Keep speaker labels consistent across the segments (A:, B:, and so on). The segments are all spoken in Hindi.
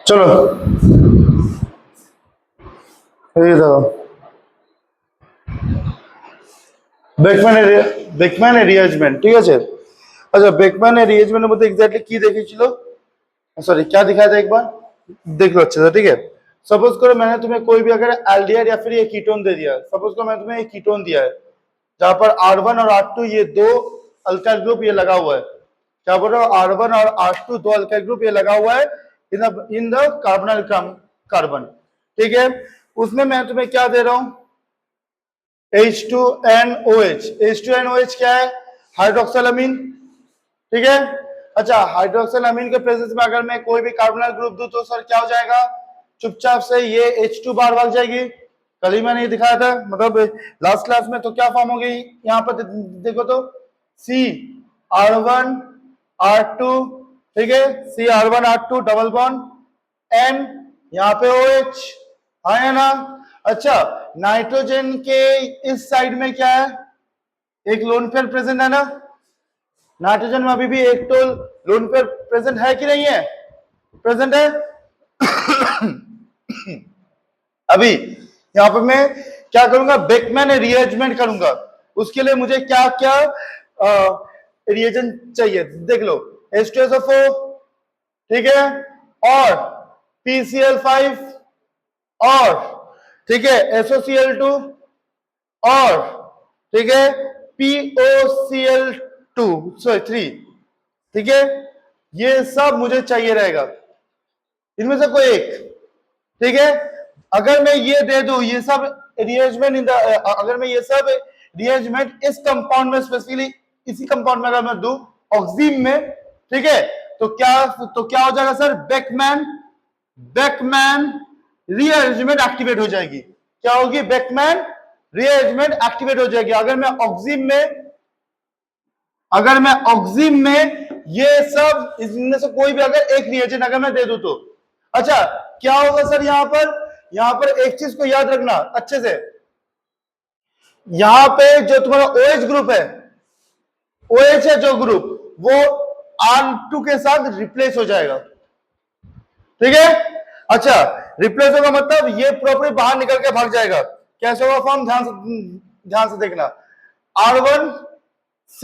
A: चलो ये देखो বেকম্যান রিয়ারেঞ্জমেন্ট ঠিক আছে। আচ্ছা বেকম্যান রিয়ারেঞ্জমেন্টের মধ্যে এক্স্যাক্টলি কি দেখিয়েছিল, सॉरी क्या दिखाया था एक बार देख लो अच्छे से। ठीक है, सपोज करो मैंने तुम्हें कोई भी अगर एल्डिहाइड या फिर ये कीटोन दे दिया, सपोज करो मैंने तुम्हें एक कीटोन दिया है जहां पर R1 और R2 ये दो अल्काइल ग्रुप ये लगा हुआ है। क्या बोल रहा हूँ, R1 और R2 दो अल्काइल ग्रुप ये लगा हुआ है इन द कार्बोनाइल कार्बन। ठीक है, उसमें मैं तुम्हें क्या दे रहा हूं, H2NOH। H2NOH क्या है, हाइड्रोक्सिल अमीन। ठीक है, अच्छा हाइड्रोक्सिल अमीन के प्रेजेंस में अगर मैं कोई भी कार्बोनाइल ग्रुप दूं तो सर क्या हो जाएगा, चुपचाप से ये H2 बार बन जाएगी। कल ही मैंने ये दिखाया था, मतलब लास्ट क्लास में। तो क्या फॉर्म हो गई यहाँ पर देखो तो CR1R2। ठीक है, CR1R2 डबल बॉन्ड N, यहाँ पे OH, हाँ है ना। अच्छा नाइट्रोजन के इस साइड में क्या है, एक लोन पेयर प्रेजेंट है ना। नाइट्रोजन में अभी भी एक तो लोन पेयर प्रेजेंट है कि नहीं है, प्रेजेंट है। अभी यहाँ पे मैं क्या करूंगा, बेकमैन रीअरेंजमेंट करूंगा। उसके लिए मुझे क्या क्या रिएजेंट चाहिए देख लो, H2SO4, ठीक है, और PCl5, और ठीक है SOCl2, और ठीक है POCl2 सॉरी 3। ठीक है, ये सब मुझे चाहिए रहेगा, इनमें से कोई एक। ठीक है, अगर मैं ये दे दूं ये सब रीअरेंजमेंट इन द, अगर मैं ये सब रीअरेंजमेंट इस कंपाउंड में स्पेसिफिकली इसी कंपाउंड में अगर मैं दूं ऑक्सीम में, ठीक है, तो क्या हो जाएगा सर, बेकमैन रीअरेंजमेंट एक्टिवेट हो जाएगी। क्या होगी, बेकमैन रीअरेंजमेंट एक्टिवेट हो जाएगी अगर मैं ऑक्सीम में ये सब इनमें से कोई भी अगर एक रिएजेंट अगर मैं दे दूं तो। अच्छा क्या होगा सर, यहां पर एक चीज को याद रखना अच्छे से, यहां पे जो तुम्हारा OH ग्रुप है, OH है जो ग्रुप, वो R2 के साथ रिप्लेस हो जाएगा। ठीक है, अच्छा रिप्लेस होगा मतलब ये प्रॉपर्टी बाहर निकल के भाग जाएगा। कैसे होगा फॉर्म, ध्यान से देखना, R1 C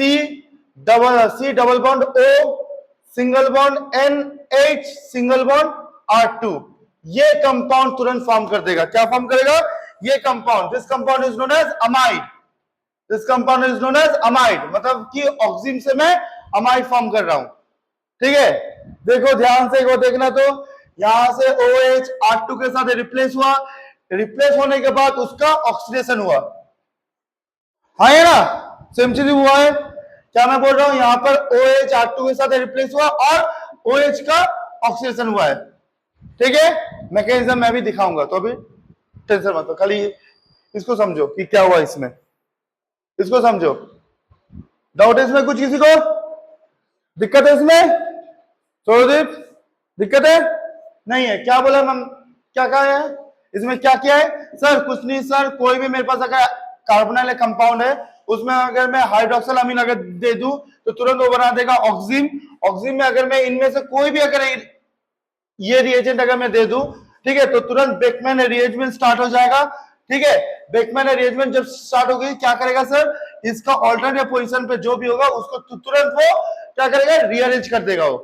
A: double bond O single bond NH single bond R2, ये कंपाउंड तुरंत फॉर्म कर देगा। क्या फॉर्म करेगा, ये compound, this compound is known as amide, this compound is known as amide, मतलब कि ऑक्सीम से मैं अमाइड फॉर्म कर रहा हूं। ठीक है, देखो ध्यान से, देखना तो यहां से OH R2 के साथ रिप्लेस हुआ, रिप्लेस होने के बाद उसका ऑक्सीडेशन हुआ, हाँ है ना, सेम चीज हुआ है। क्या मैं बोल रहा हूं, यहां पर OH R2 के साथ रिप्लेस हुआ और OH का ऑक्सीडेशन हुआ है। ठीक है, मैकेनिज्म मैं भी दिखाऊंगा, तो अभी टेंशन मत लो, खाली इसको समझो कि क्या हुआ इसमें, इसको समझो। डाउट है इसमें कुछ, किसी को दिक्कत है इसमें, सौरदीप दिक्कत है नहीं है, क्या बोला मैम, क्या कहा है इसमें, क्या किया है सर, कुछ नहीं सर, कोई भी मेरे पास अगर कार्बोनाइल कंपाउंड है उसमें अगर मैं हाइड्रोक्सिल अमीन अगर दे दूं तो तुरंत वो बना देगा ऑक्सीम। ऑक्सीम में अगर मैं इनमें से कोई भी अगर ये रिएजेंट अगर मैं दे दूं, ठीक है, तो तुरंत बेकमैन रीअरेंजमेंट स्टार्ट हो जाएगा। ठीक है, बेकमैन रीअरेंजमेंट जब स्टार्ट हो गई क्या करेगा सर, इसका ऑल्टरनेट पोजीशन पे जो भी होगा उसको तुरंत वो क्या करेगा, रीअरेंज कर देगा वो।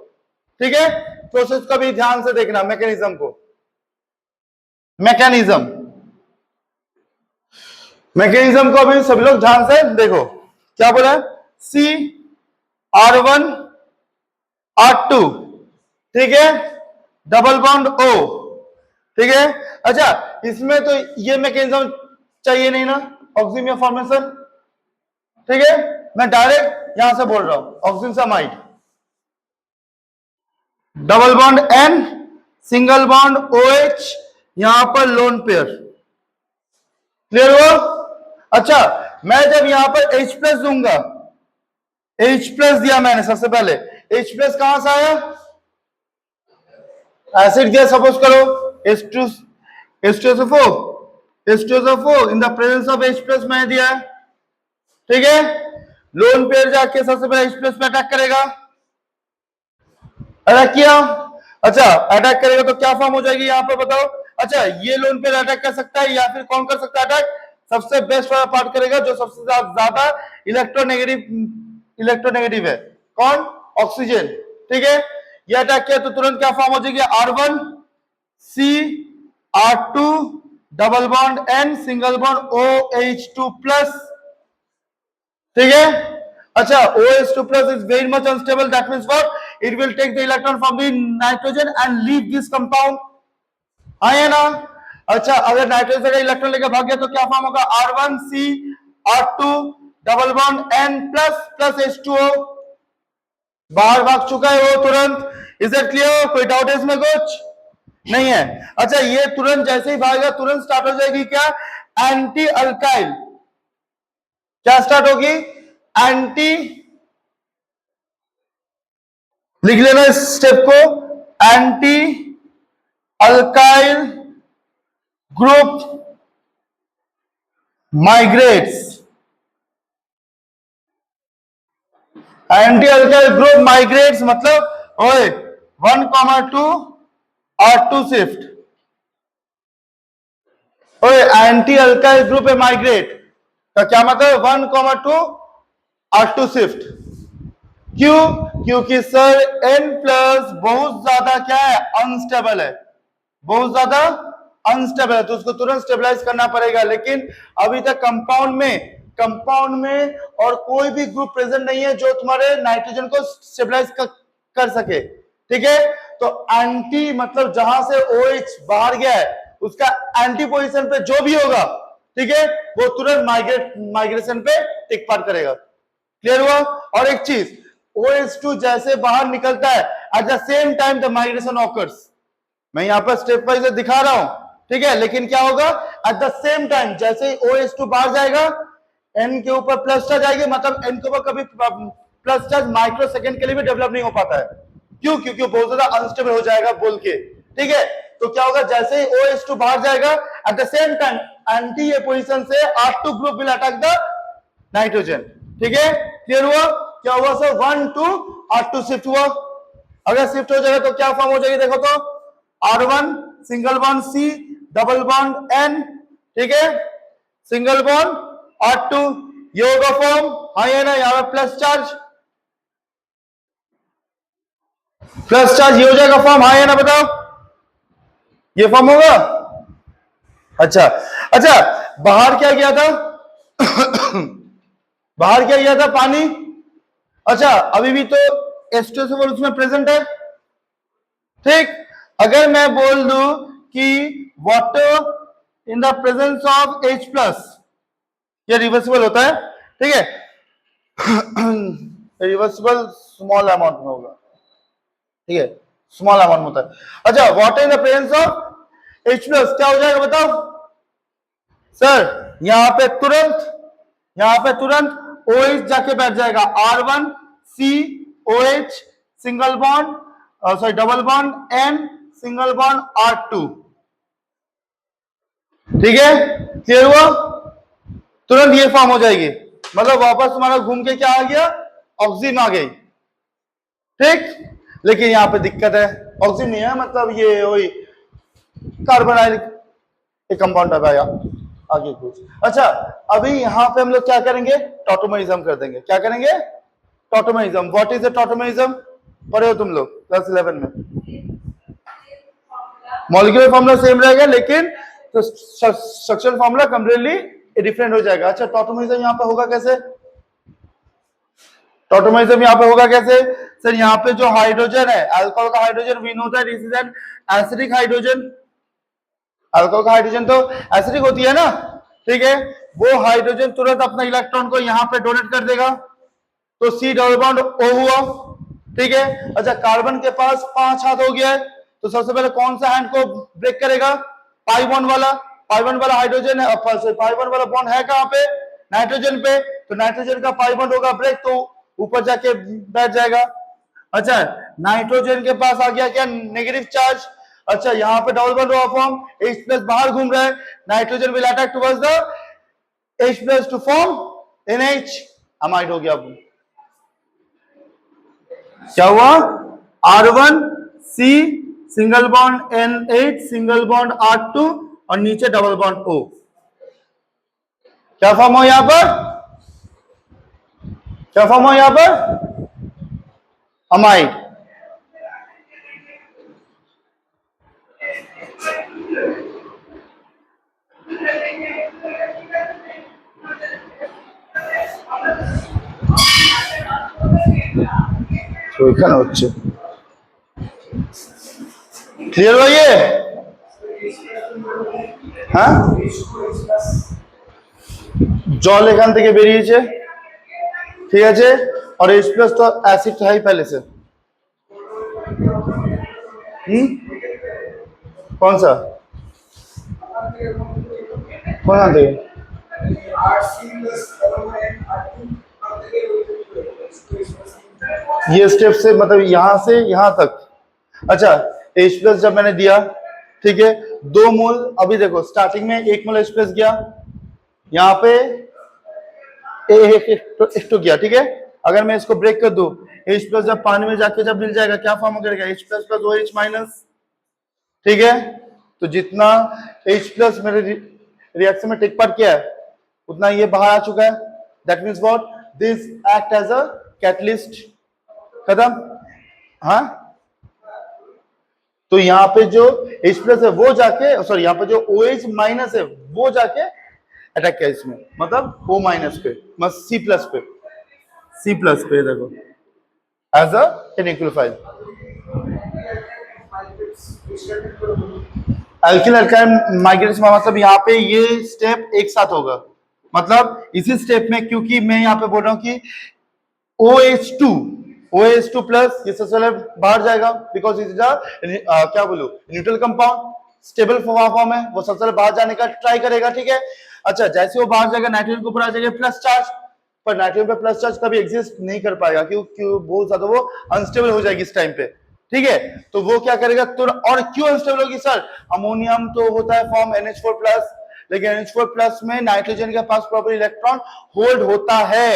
A: ठीक है, प्रोसेस को भी ध्यान से देखना, मैकेनिज्म को, मैकेनिज्म को भी सभी लोग ध्यान से देखो। क्या बोला, CR1R2, ठीक है, डबल बॉन्ड O, ठीक है। अच्छा इसमें तो ये मैकेनिज्म चाहिए नहीं ना, ऑक्सीजन फॉर्मेशन। ठीक है, मैं डायरेक्ट यहां से बोल रहा हूं, ऑक्सीजन समाइड, double bond N, single bond OH, यहां पर लोन पेयर, क्लियर हुआ। अच्छा मैं जब यहां पर H प्लस दूंगा, H प्लस दिया मैंने सबसे पहले, H प्लस कहां से आया, एसिड दिया, सपोज करो H2SO4 in the presence of H plus मैंने दिया है। ठीक है, लोन पेयर जाके सबसे पहले H प्लस पे अटैक करेगा, अटैक किया। अच्छा अटैक करेगा तो क्या फॉर्म हो जाएगी यहाँ पे बताओ। अच्छा ये लोन पे अटैक कर सकता है या फिर कौन कर सकता है अटैक, सबसे बेस्ट वाला पार्ट करेगा जो सबसे ज्यादा इलेक्ट्रोनेगेटिव है, कौन, ऑक्सीजन। ठीक है, ये अटैक किया तो तुरंत क्या फॉर्म हो जाएगी, R1 C R2 double bond N single bond OH2 plus. ठीक है, अच्छा OH2 plus is very much unstable, that means what, it will take the electron from the nitrogen and leave this compound, है ना। अच्छा अगर नाइट्रोजन का इलेक्ट्रॉन लेकर भाग गया तो क्या फॉर्म होगा, R1 C R2 double bond N plus plus H2O, बाहर भाग चुका है वो तुरंत। इज इट क्लियर, कोई डाउट है इसमें, कुछ नहीं है। अच्छा ये तुरंत जैसे ही भागेगा तुरंत स्टार्ट हो जाएगी क्या, एंटी अल्काइल, क्या स्टार्ट होगी, एंटी, लिख लेना इस स्टेप को, anti alkyl group migrates, anti alkyl group migrates मतलब ओए 1,2 R2 शिफ्ट, ओए एंटी अल्काइल ग्रुप है माइग्रेट का क्या मतलब 1,2 R2 शिफ्ट। क्यों, क्योंकि सर N प्लस बहुत ज्यादा क्या है, अनस्टेबल है, बहुत ज्यादा अनस्टेबल है, तो उसको तुरंत स्टेबलाइज करना पड़ेगा। लेकिन अभी तक कंपाउंड में और कोई भी ग्रुप प्रेजेंट नहीं है जो तुम्हारे नाइट्रोजन को स्टेबलाइज कर सके। ठीक है, तो एंटी मतलब जहां से OH बाहर गया है उसका एंटी पोजीशन पे जो भी होगा, ठीक है, वो तुरंत माइग्रेशन पे टिक पार करेगा। क्लियर हुआ। और एक चीज, OH2 जैसे बाहर निकलता है at the same time the migration occurs, मैं यहां पर स्टेप वाइज दिखा रहा हूं, ठीक है, लेकिन क्या होगा, एट द सेम टाइम जैसे ही OH2 बाहर जाएगा N के ऊपर प्लस चार्ज आएगी, मतलब N के ऊपर कभी प्लस चार्ज माइक्रो सेकंड के लिए भी डेवलप नहीं हो पाता है। क्यों, क्योंकि बहुत ज्यादा अनस्टेबल हो जाएगा बोल के। ठीक है, तो क्या होगा, जैसे ही OH2 बाहर जाएगा at the same time anti A position से R2 group will attack the nitrogen. ठीक है, क्लियर हुआ। क्या हुआ सर, 1 to R2 शिफ्ट हुआ। अगर शिफ्ट हो जाएगा तो क्या फॉर्म हो जाएगी, देखो तो R1 single bond C double bond N, ठीक है, सिंगल बॉन्ड R2, ये होगा फॉर्म, हाँ ये ना, यहां पर प्लस चार्ज ये हो जाएगा फॉर्म, हाँ ये ना, बताओ ये फॉर्म होगा। अच्छा अच्छा, बाहर क्या गया था बाहर क्या गया था, पानी। अच्छा अभी भी तो H2SO4 उसमें प्रेजेंट है। ठीक, अगर मैं बोल दूं कि water in the presence of H plus, ये रिवर्सिबल होता है, ठीक है रिवर्सिबल स्मॉल अमाउंट में होगा, ठीक है, स्मॉल अमाउंट में होता है। अच्छा water in the presence of H plus क्या हो जाएगा बताओ सर, यहां पे तुरंत OH जाके बैठ जाएगा, R1 C OH single bond, sorry double bond N single bond R2। ठीक है, क्लियर हुआ, तुरंत ये फॉर्म हो जाएगी, मतलब वापस तुम्हारा घूम के क्या आ गया, ऑक्सीजन आ गई। ठीक, लेकिन यहां पे दिक्कत है, ऑक्सीजन नहीं है, मतलब ये वही कार्बन एक कंपाउंड आया आगे कुछ। अच्छा अभी यहां पे हम लोग क्या करेंगे, टॉटोमरिज्म कर देंगे। क्या करेंगे, टॉटोमरिज्म। व्हाट इज द टॉटोमरिज्म, पढ़े हो तुम लोग क्लास 11 में। मॉलिक्यूलर फॉर्मूला सेम रहेगा लेकिन तो स्ट्रक्चरल फॉर्मूला कंप्लीटली डिफरेंट हो जाएगा। अच्छा टॉटोमरिज्म यहां पे होगा कैसे, टॉटोमरिज्म यहां पे होगा कैसे सर, यहां पे जो हाइड्रोजन है, अल्कोहल का hydrogen, we know that this is an acidic hydrogen, alcohol का हाइड्रोजन तो एसिडिक होती है ना, ठीक है, वो हाइड्रोजन तुरंत अपना इलेक्ट्रॉन को यहां पे डोनेट कर देगा, तो C डबल बॉन्ड O हुआ। ठीक है, अच्छा कार्बन के पास 5 हाथ हो गया है, तो सबसे पहले कौन सा हैंड को ब्रेक करेगा, पाई बॉन्ड वाला हाइड्रोजन है, पाई बॉन्ड वाला बॉन्ड है कहां पे, नाइट्रोजन पे, तो नाइट्रोजन का पाई बॉन्ड होगा ब्रेक, तो ऊपर जाके बैठ जाएगा। अच्छा नाइट्रोजन के पास आ गया क्या, नेगेटिव चार्ज। अच्छा यहां पे डबल बॉन्ड हुआ फॉर्म, H प्लस बाहर घूम रहा है, nitrogen will attack towards the H plus two form NH, amide हो गया। अब क्या हुआ, R1 C single bond N8, single bond R2 और नीचे डबल बॉन्ड O। क्या फॉर्म हो यहां पर? क्या फॉर्म हो यहां पर? अमाइड। तो এখানে হচ্ছে ক্লিয়ার হয়ে হ্যাঁ জল এখান থেকে বেরিয়েছে ঠিক আছে और H प्लस तो एसिड था ही पहले से कौन सा कौन सा थे ये स्टेप से मतलब यहां से यहां तक अच्छा H प्लस जब मैंने दिया ठीक है 2 मोल अभी देखो स्टार्टिंग में 1 मोल H प्लस गया यहाँ पे एक तो गया ठीक है अगर मैं इसको ब्रेक कर दूं H प्लस जब पानी में जाके जब मिल जाएगा क्या फॉर्म करेगा H plus plus OH minus ठीक है तो जितना H प्लस मेरे रिएक्शन में टेक पार्ट किया है उतना ये बाहर आ चुका है that means what this act as a catalyst खत्म हाँ तो यहाँ पे जो H प्लस है वो जाके सॉरी यहाँ पे जो OH माइनस है वो जाके अटैक किया इसमें मतलब O माइनस पे C प्लस पे देखो as a nucleophile alkyl alkyl migrate मतलब यहाँ पे ये स्टेप एक साथ होगा मतलब इसी स्टेप में क्योंकि मैं यहाँ पे बोल रहा हूँ कि OH2 प्लस ये सबसे पहले बाहर जाएगा बिकॉज इट इज क्या बोलूं न्यूट्रल कंपाउंड स्टेबल फॉर्म है वो सबसे पहले बाहर जाने का ट्राई करेगा ठीक है अच्छा जैसे वो बाहर जाएगा नाइट्रोजन के ऊपर आ जाएगा प्लस चार्ज पर नाइट्रोजन पे प्लस चार्ज कभी एग्जिस्ट नहीं कर पाएगा क्यों बहुत ज्यादा वो अनस्टेबल हो जाएगी इस टाइम पे ठीक है तो वो क्या करेगा तो और क्यों अनस्टेबल होगी सर अमोनियम तो होता है फॉर्म NH4 प्लस लेकिन NH4 प्लस में नाइट्रोजन के पास प्रॉपर इलेक्ट्रॉन होल्ड होता है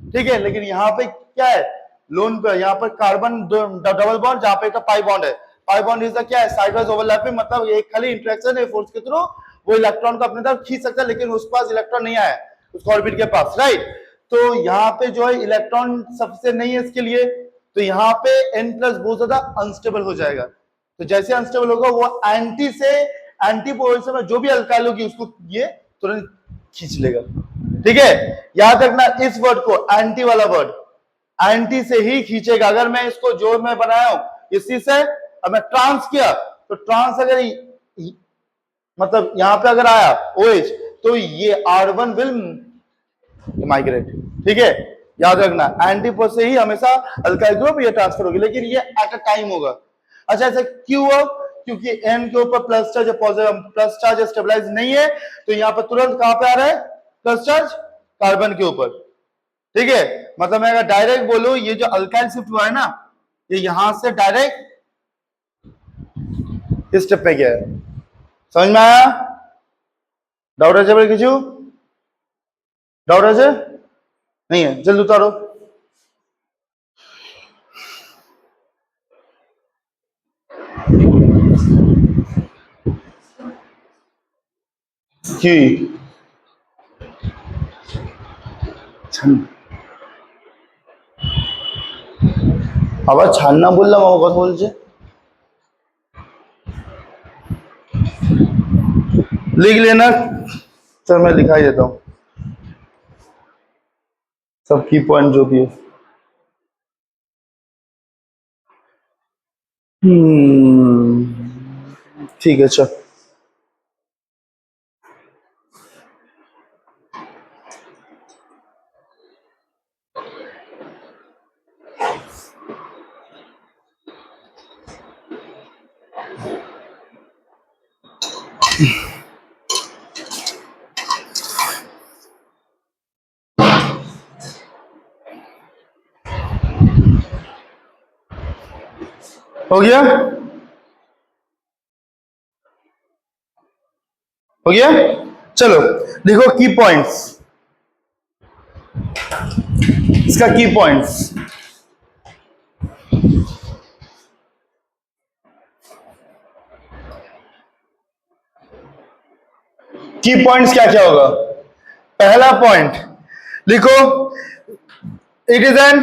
A: ठीक है लेकिन यहाँ पे क्या है लोन पे यहाँ पर कार्बन डबल बॉन्ड जहाँ पे पाई बॉन्ड है पाई बॉन्ड इज क्या है साइडवाइज ओवरलैपिंग मतलब एक खाली इंटरेक्शन है फोर्स के थ्रू वो इलेक्ट्रॉन को अपने तरफ खींच सकता है लेकिन उसके पास इलेक्ट्रॉन नहीं आया उसको ऑर्बिट के पास राइट तो यहाँ पे जो है इलेक्ट्रॉन सबसे नहीं है इसके लिए तो यहाँ पे N प्लस बहुत ज्यादा अनस्टेबल हो जाएगा तो जैसे अनस्टेबल होगा वो एंटी पोजिशन में जो भी अल्काइल होगी उसको ये तुरंत खींच लेगा ठीक है याद रखना इस वर्ड को एंटी वाला वर्ड एंटी से ही खींचेगा अगर मैं इसको जो मैं बनाया हूं इसी से अब मैं ट्रांस किया तो ट्रांस अगर मतलब यहां पे अगर आया OH तो ये R1 विल माइग्रेट ठीक है याद रखना एंटीपोज से ही हमेशा अल्काइल ग्रुप ये ट्रांसफर होगी लेकिन ये एट अ टाइम होगा अच्छा ऐसे क्यों हो क्योंकि N के ऊपर plus charge plus charge stabilize नहीं है तो यहाँ पर तुरंत कहां पे आ रहा है प्लस चार्ज कार्बन के ऊपर ठीक है मतलब मैं अगर डायरेक्ट बोलूं ये जो अल्काइल शिफ्ट हुआ है ना ये यहां से डायरेक्ट इस स्टेप पे गया है समझ में आया डाउट है भाई किसी डाउट है नहीं है जल्द उतारो কি আবার ছাড় না বললাম আমার কথা বলছে लिख लेना सर मैं लिखा ही देता हूँ सब की पॉइंट जो भी है ठीक है चल हो गया हो गया चलो देखो की पॉइंट्स इसका की पॉइंट्स की पॉइंट्स क्या क्या होगा? पहला पॉइंट लिखो, इट इज एन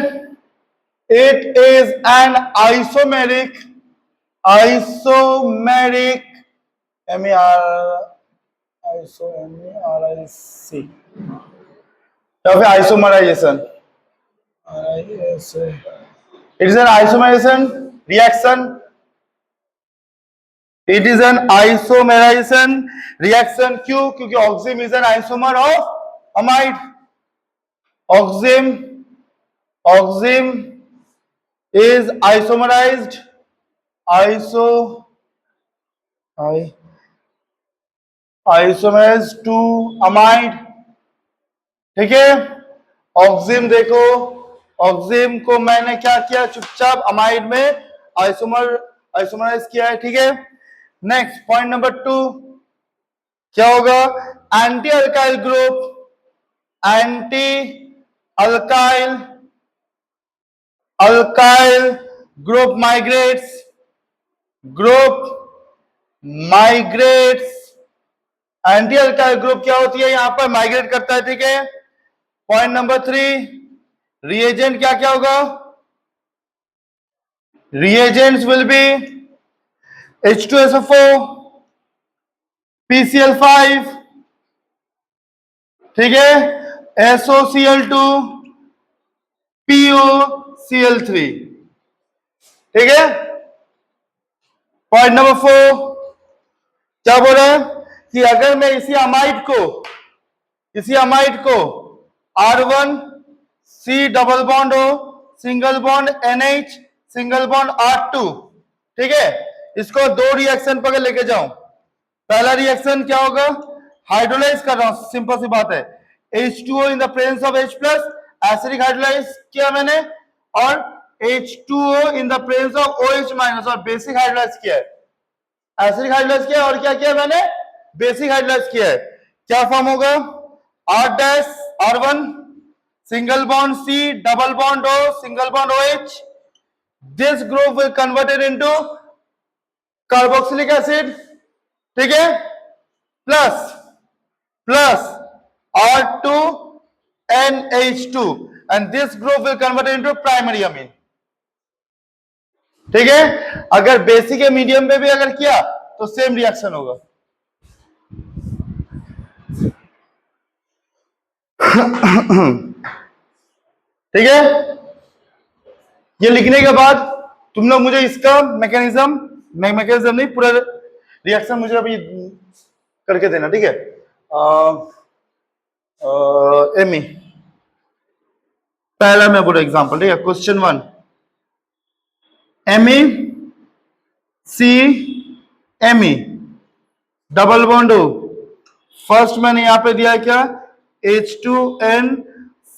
A: आइसोमेरिक आइसोमेराइसी या फिर isomerisation, it is an isomerisation reaction, it is an isomerisation reaction. क्यों? क्योंकि oxime is an isomer of amide. Oxime is isomerized isomerized to amide। ठीक है, ऑक्सिम देखो, ऑक्सिम को मैंने क्या किया, चुपचाप अमाइड में आइसोमराइज किया है। ठीक है, नेक्स्ट पॉइंट नंबर 2 क्या होगा? Anti alkyl group, anti alkyl group migrates. Anti alkyl group क्या होती है? यहां पर माइग्रेट करता है। ठीक है, पॉइंट नंबर 3 रिएजेंट क्या क्या होगा? Reagents will be H2SO4, PCl5, ठीक है, SOCl2, POCl3। ठीक है, पॉइंट नंबर 4 क्या बोल रहा है कि अगर मैं इसी अमाइड को R1 C डबल बॉन्ड हो, single bond NH, single bond R2, ठीक है, इसको 2 रिएक्शन पर लेके जाऊं। पहला रिएक्शन क्या होगा? हाइड्रोलाइज कर रहा हूं, सिंपल सी बात है, H2O in the presence of H plus, acidic hydrolyse किया मैंने, और H2O in the presence of OH minus, और बेसिक हाइड्रोलाइज किया है। एसिडिक हाइड्रोलाइज किया और क्या किया मैंने? बेसिक हाइड्रोलाइज किया है। क्या फॉर्म होगा? R1 single bond C double bond O single bond OH। This group will converted into carboxylic acid, ठीक है, plus R2NH2 and this group will converted into primary amine. ठीक है, अगर बेसिक या मीडियम पे भी अगर किया तो सेम रिएक्शन होगा। ठीक है, ये लिखने के बाद तुम लोग मुझे इसका मैकेनिज्म नहीं, पूरा रिएक्शन मुझे अभी करके देना। ठीक है, एमी पहला मैं बोला एग्जांपल। ठीक है, क्वेश्चन 1 MECME डबल बॉन्ड हो। फर्स्ट मैंने यहां पे दिया है क्या? H2N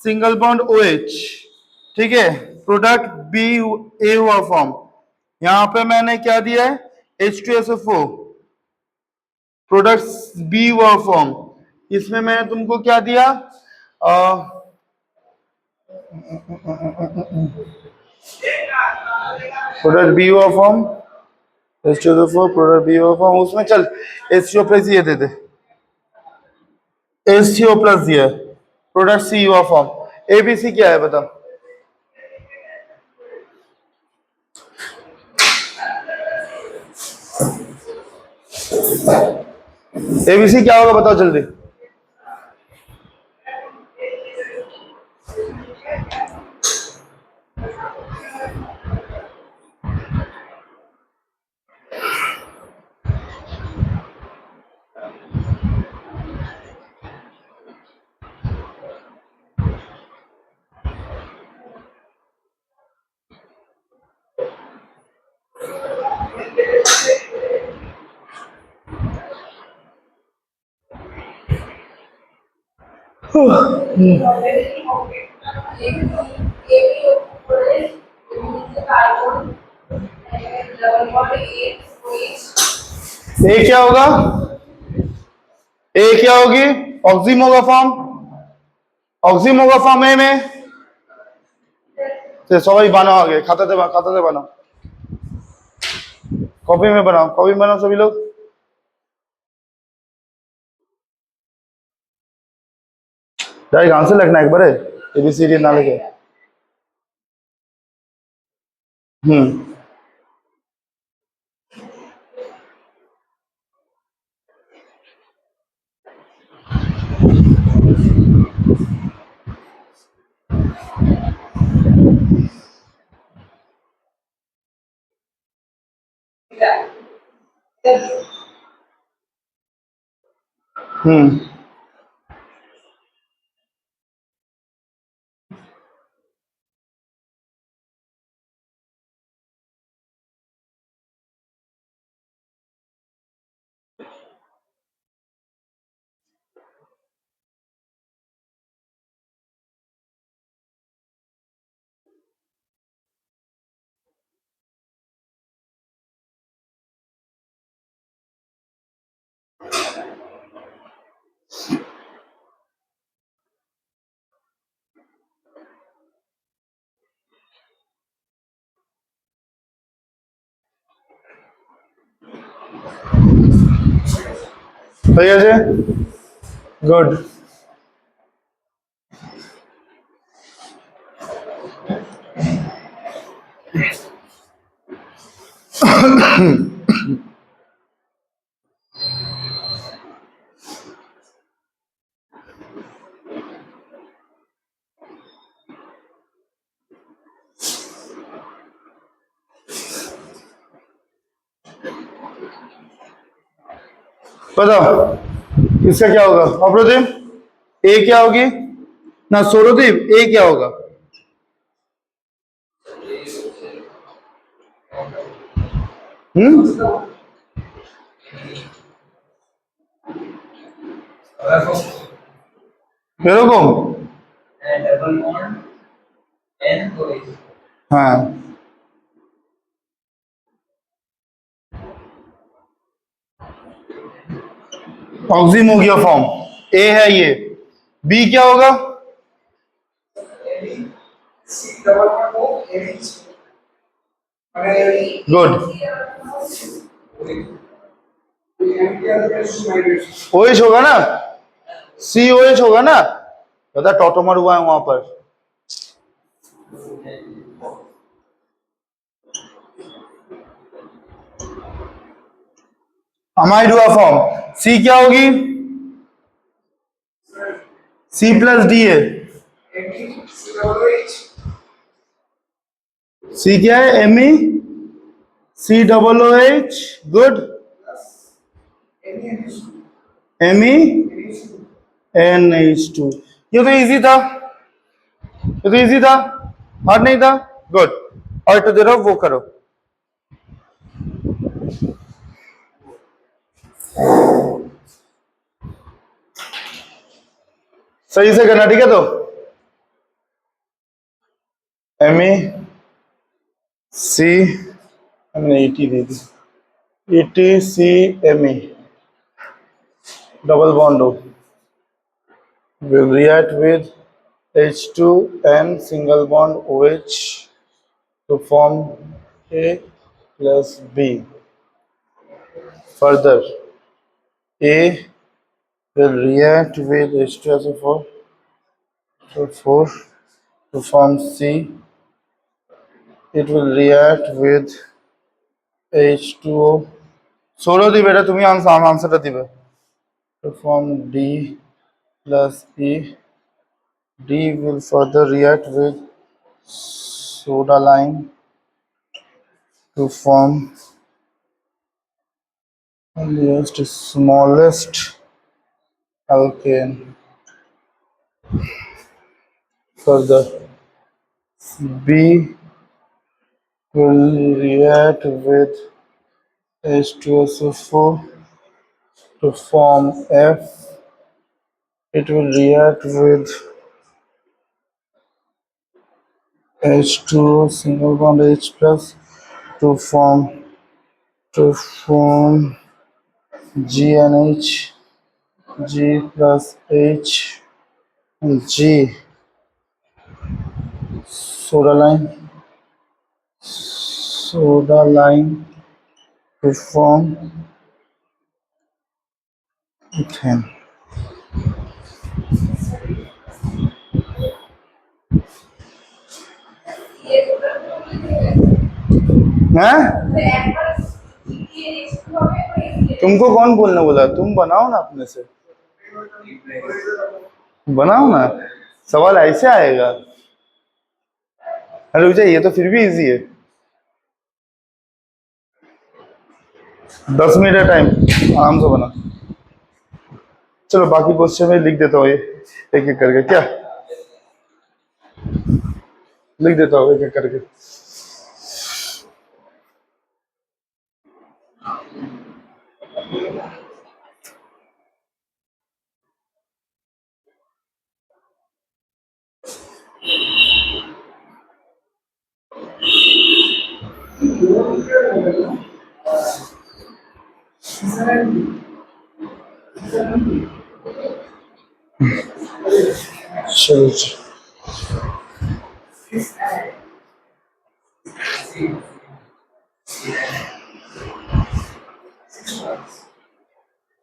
A: सिंगल बॉन्ड OH, ठीक है, प्रोडक्ट B A हुआ फॉर्म। यहां पे मैंने क्या दिया है? H2SO4 प्रोडक्ट B हुआ फॉर्म। इसमें मैंने तुमको क्या दिया? प्रोडक्ट B हुआ फॉर्म, H2SO4 प्रोडक्ट B हुआ फॉर्म। उसमें चल HCO प्लस ये दे दे, HCO प्लस दिया, प्रोडक्ट C हुआ फॉर्म। ABC क्या है बताओ? ABC क्या होगा बताओ जल्दी? ए क्या होगा? ए क्या होगी? ऑक्सिम होगा फॉर्म, ऑक्सिम होगा फॉर्म ए में। तो सबाई बनाओ, आगे खाते थे बनाओ, कॉपी में बनाओ सभी लोग। डायरेक्ट आंसर लिखना है एक बार ABCD ना लिखे। हम्म सही है जी, गुड। बताओ इसका क्या होगा अप्रतिम? ए क्या होगी ना सौरदीप, ए क्या होगा? এরকম? हाँ ऑक्सिम हो गया फॉर्म, ए है ये। बी क्या होगा? गुड। ओएच होगा ना, सी ओ एच होगा ना, बता टॉटोमर हुआ है वहां पर। अमाइड हुआ फॉर्म, सी क्या होगी? सी प्लस डी है, सी क्या है? M E C double O H, good. M E N H two, ये तो इजी था, ये तो इजी था, हार्ड नहीं था, गुड। और तो दे रहा वो करो। सही से करना, ठीक है? तो एम ई सी, हमने ईटी दे दी, ET C M E double bond हो, will react with H2N single bond OH to form A plus B. Further, A will react with H2SO4 to form C. It will react with H2O. सोलो दी बेटा, तुम्हें आंसर दिबे to form D plus E. D will further react with soda lime to form the smallest alkane. Further, B will react with H2SO4 to form F. It will react with H2O single bond H plus to form GNH, G plus H, G soda lime to form ethane. हैं? तुमको कौन बोलने बोला? तुम बनाओ ना अपने से, बनाओ ना, सवाल ऐसे आएगा। अरे विजय ये तो फिर भी इजी है। 10 मिनट है टाइम, आराम से बना। चलो बाकी क्वेश्चन में लिख देता हूँ ये एक एक करके, क्या लिख देता हूँ एक एक करके। चलो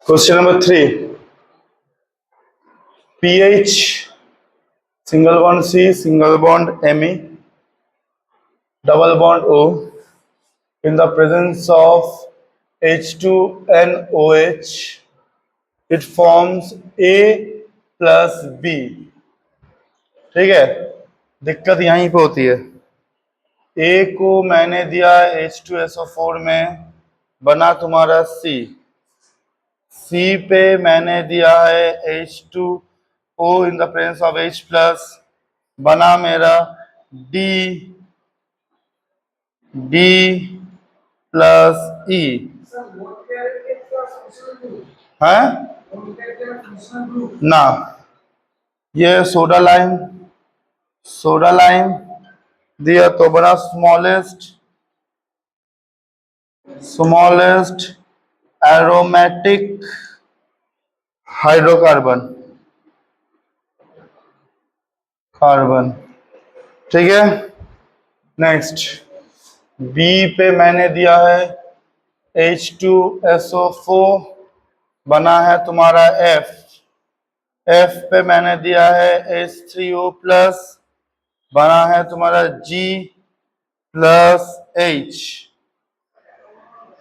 A: question number 3, pH single bond C, single bond Me, double bond O in the presence of H2NOH it forms A plus B। ठीक है, दिक्कत यहीं पे होती है। A को मैंने दिया H2SO4 में, बना तुम्हारा C। C पे मैंने दिया है H2O in the presence of H plus, बना मेरा D प्लस E है ना। ये सोडा लाइम दिया तो बना स्मॉलेस्ट एरोमेटिक हाइड्रोकार्बन, ठीक है। नेक्स्ट B पे मैंने दिया है H2SO4, बना है तुम्हारा F पे मैंने दिया है H3O प्लस, बना है तुम्हारा G प्लस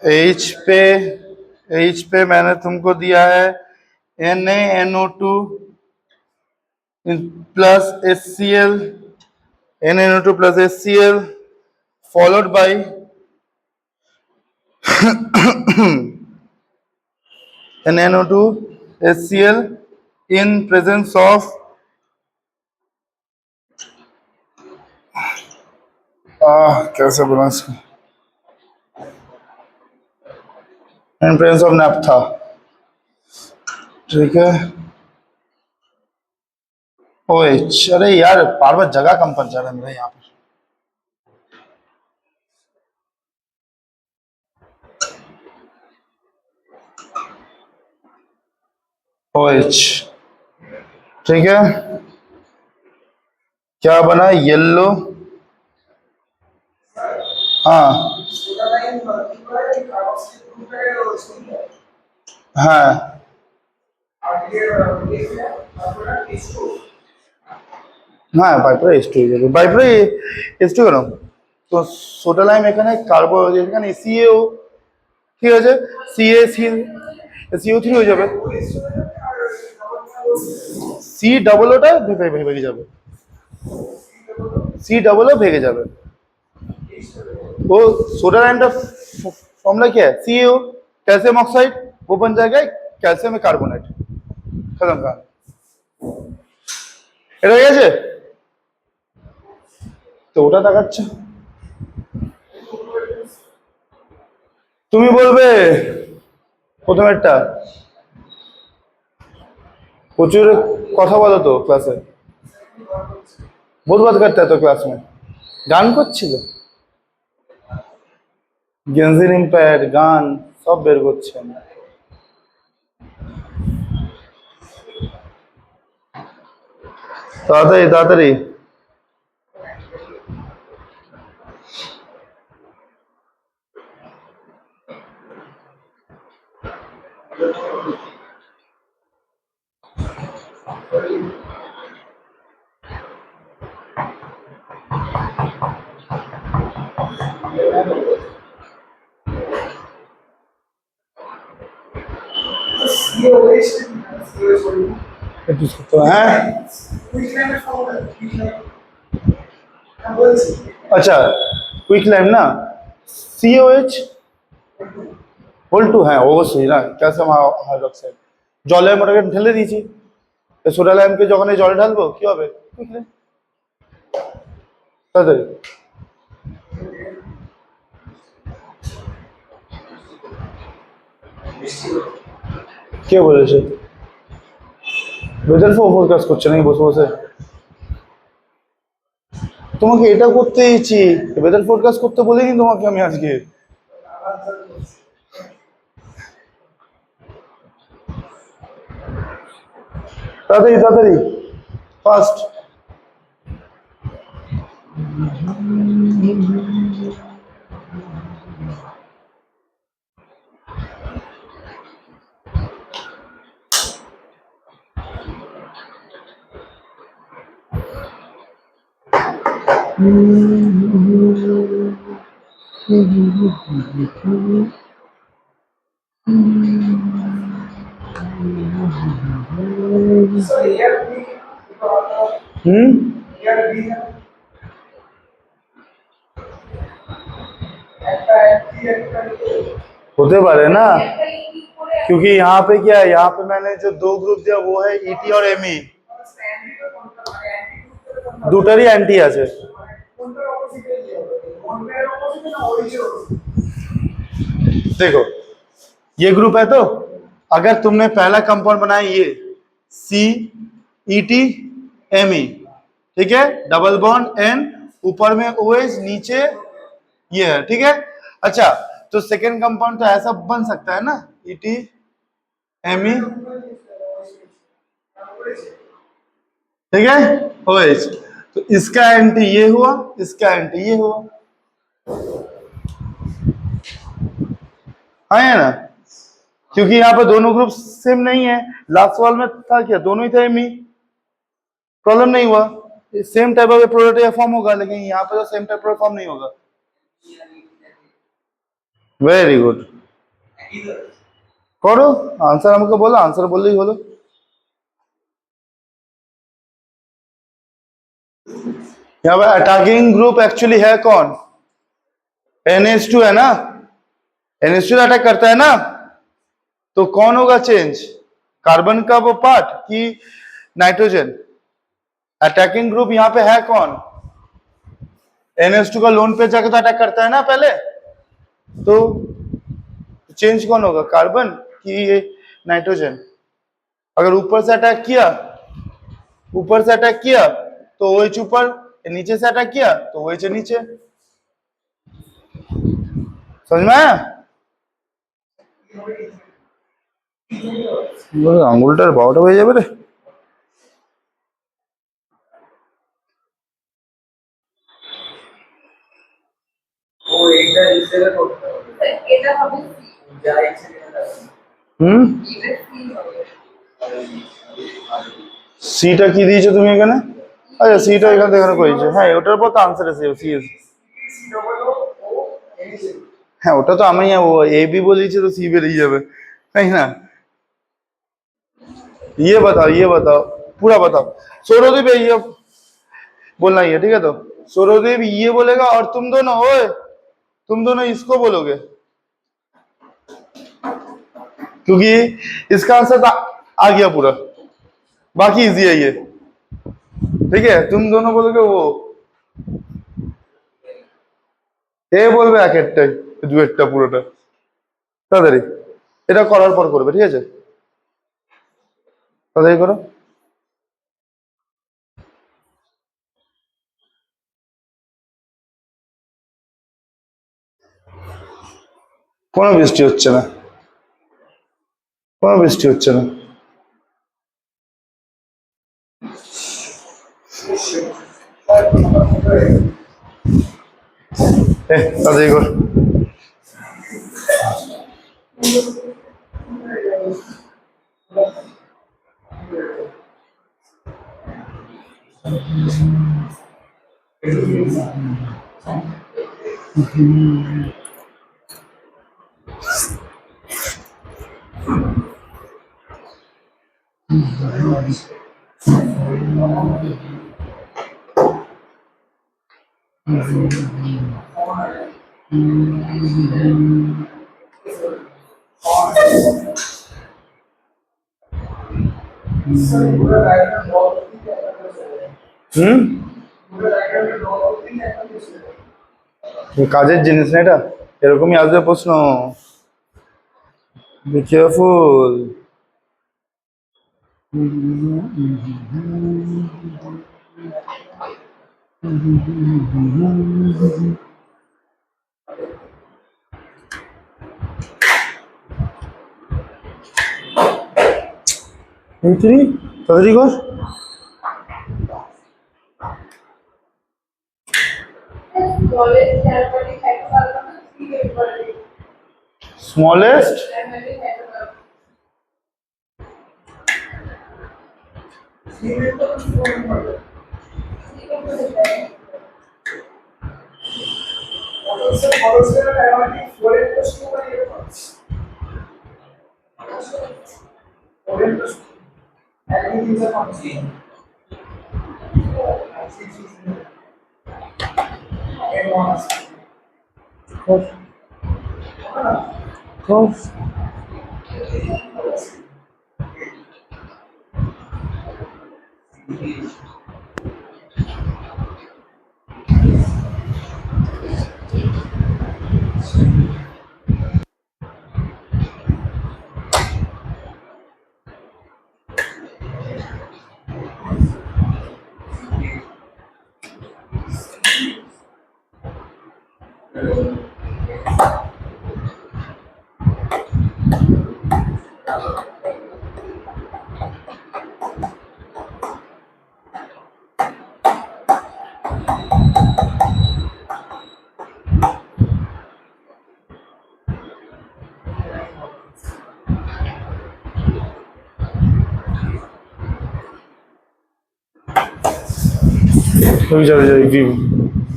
A: H पे मैंने तुमको दिया है NaNO2 plus HCl, NaNO2 plus HCl followed by NaNO2 HCl in presence of कैसे बोला इसको, इन प्रेजेंस ऑफ नैप्था, ठीक है। OH, अरे यार बार बार जगह कम पड़ जा रहा है मेरा यहाँ पर। OH, ठीक है। क्या बना? येलो, हाँ हाँ हाँ বাইপ্রে H2 হয়ে যাবে, বাইপ্রে H2 কেন? তো সোডা লাইম এখানে কার্বো, এখানে CaO কি হয়েছে, CO3 হয়ে যাবে, C ডবল ওটা ভেঙে যাবে, C डबल ओ भेगे जावे। वो सोडा लाइम का फॉर्मूला क्या है? CaO, कैल्शियम ऑक्साइड, वो बन जाएगा कैल्शियम कार्बोनेट, खत्म का। এটা হয়ে গেছে তো, ওটা দেখাচ্ছে। তুমি বলবে প্রথমেরটা, প্রচুর কথা বলো তো ক্লাসে, बहुत बात करता है तो क्लास में, গান করছিল, গেনজিন ইম্প্যাক্ট গান সব বের করছে। তাড়াতাড়ি তাড়াতাড়ি, तो है। अच्छा কুইক লাইম না COH হোল টু, হ্যাঁ অবশ্যই না ক্যালসিয়াম হাইড্রোক্সাইড জলের মোটাকে ঢেলে দিয়েছি, সোডা লাইমকে যখন এই জলে ঢালবো কি হবে কুইক লাইম তাড়াতাড়ি। কে বলেছে ওয়েদার ফোরকাস্ট করছে নাকি বসে বসে? তোমাকে এটা করতে দিয়েছি, ওয়েদার ফোরকাস্ট করতে বলিনি তোমাকে আমি আজকে। তাড়াতাড়ি তাড়াতাড়ি ফাস্ট। होते पारे ना, क्योंकि यहाँ पे क्या है, यहाँ पे मैंने जो दो ग्रुप दिया वो है ET और ME, দুটারই অ্যান্টি আছে। देखो ये ग्रुप है तो अगर तुमने पहला कंपाउंड बनाया ये CET ME, ठीक है, डबल बॉन्ड N, ऊपर में OH, नीचे ये है, ठीक है। अच्छा तो सेकेंड कंपाउंड तो ऐसा बन सकता है ना ET ME, ठीक है, OH, तो इसका एंटी ये हुआ, इसका एंटी ये हुआ, हाँ है ना, क्योंकि यहाँ पे दोनों ग्रुप सेम नहीं है। लास्ट सवाल में था क्या, दोनों ही थे मी, प्रॉब्लम नहीं हुआ, सेम टाइप ऑफ प्रोडक्ट या फॉर्म होगा, लेकिन यहाँ पे तो सेम टाइप ऑफ फॉर्म नहीं होगा। वेरी गुड, करो आंसर, हमको बोलो आंसर बोल ही बोलो। यहाँ पे अटैकिंग ग्रुप एक्चुअली है कौन, NH2 है ना, NH2 अटैक करता है ना, तो कौन होगा चेंज, कार्बन का वो पार्ट कि नाइट्रोजन। अटैकिंग ग्रुप यहाँ पे है कौन, NH2 का लोन पे जाकर तो अटैक करता है ना पहले, तो चेंज कौन होगा, कार्बन कि ये नाइट्रोजन। अगर ऊपर से अटैक किया, ऊपर से अटैक किया तो OH ऊपर, नीचे से अटैक किया तो OH नीचे, समझ में आया? আঙুলটার 12টা হয়ে যাবে রে। সিটা কি দিয়েছো তুমি এখানে, আচ্ছা সিটা এখানে দেখানো করেছে, হ্যাঁ ওটার পর তো আনসার এসে যাবে, সিএস, হ্যাঁ ওটা তো আমি AB বলেছি তো সি বেরিয়ে যাবে তাই না। ये बताओ पूरा बताओ, सौरदीप ये बोलना ही है, ठीक है, तो सौरदीप ये बोलेगा और तुम दोनों, ओए तुम दोनों इसको बोलोगे, क्योंकि इसका आंसर आ गया पूरा, बाकी इजी है ये, ठीक है। तुम दोनों बोलोगे वो, এ বলবে এক একটাই, দু একটা পুরোটা, তাড়াতাড়ি এটা করার পর করবে, ঠিক আছে, তাড়াতাড়ি করো। কোনো বৃষ্টি হচ্ছে না, কোনো বৃষ্টি হচ্ছে না, তাড়াতাড়ি কর। কাজের জিনিস না এটা, এরকমই আসবে প্রশ্ন। Be careful. তাড়াতাড়ি কর। স্মলেস্ট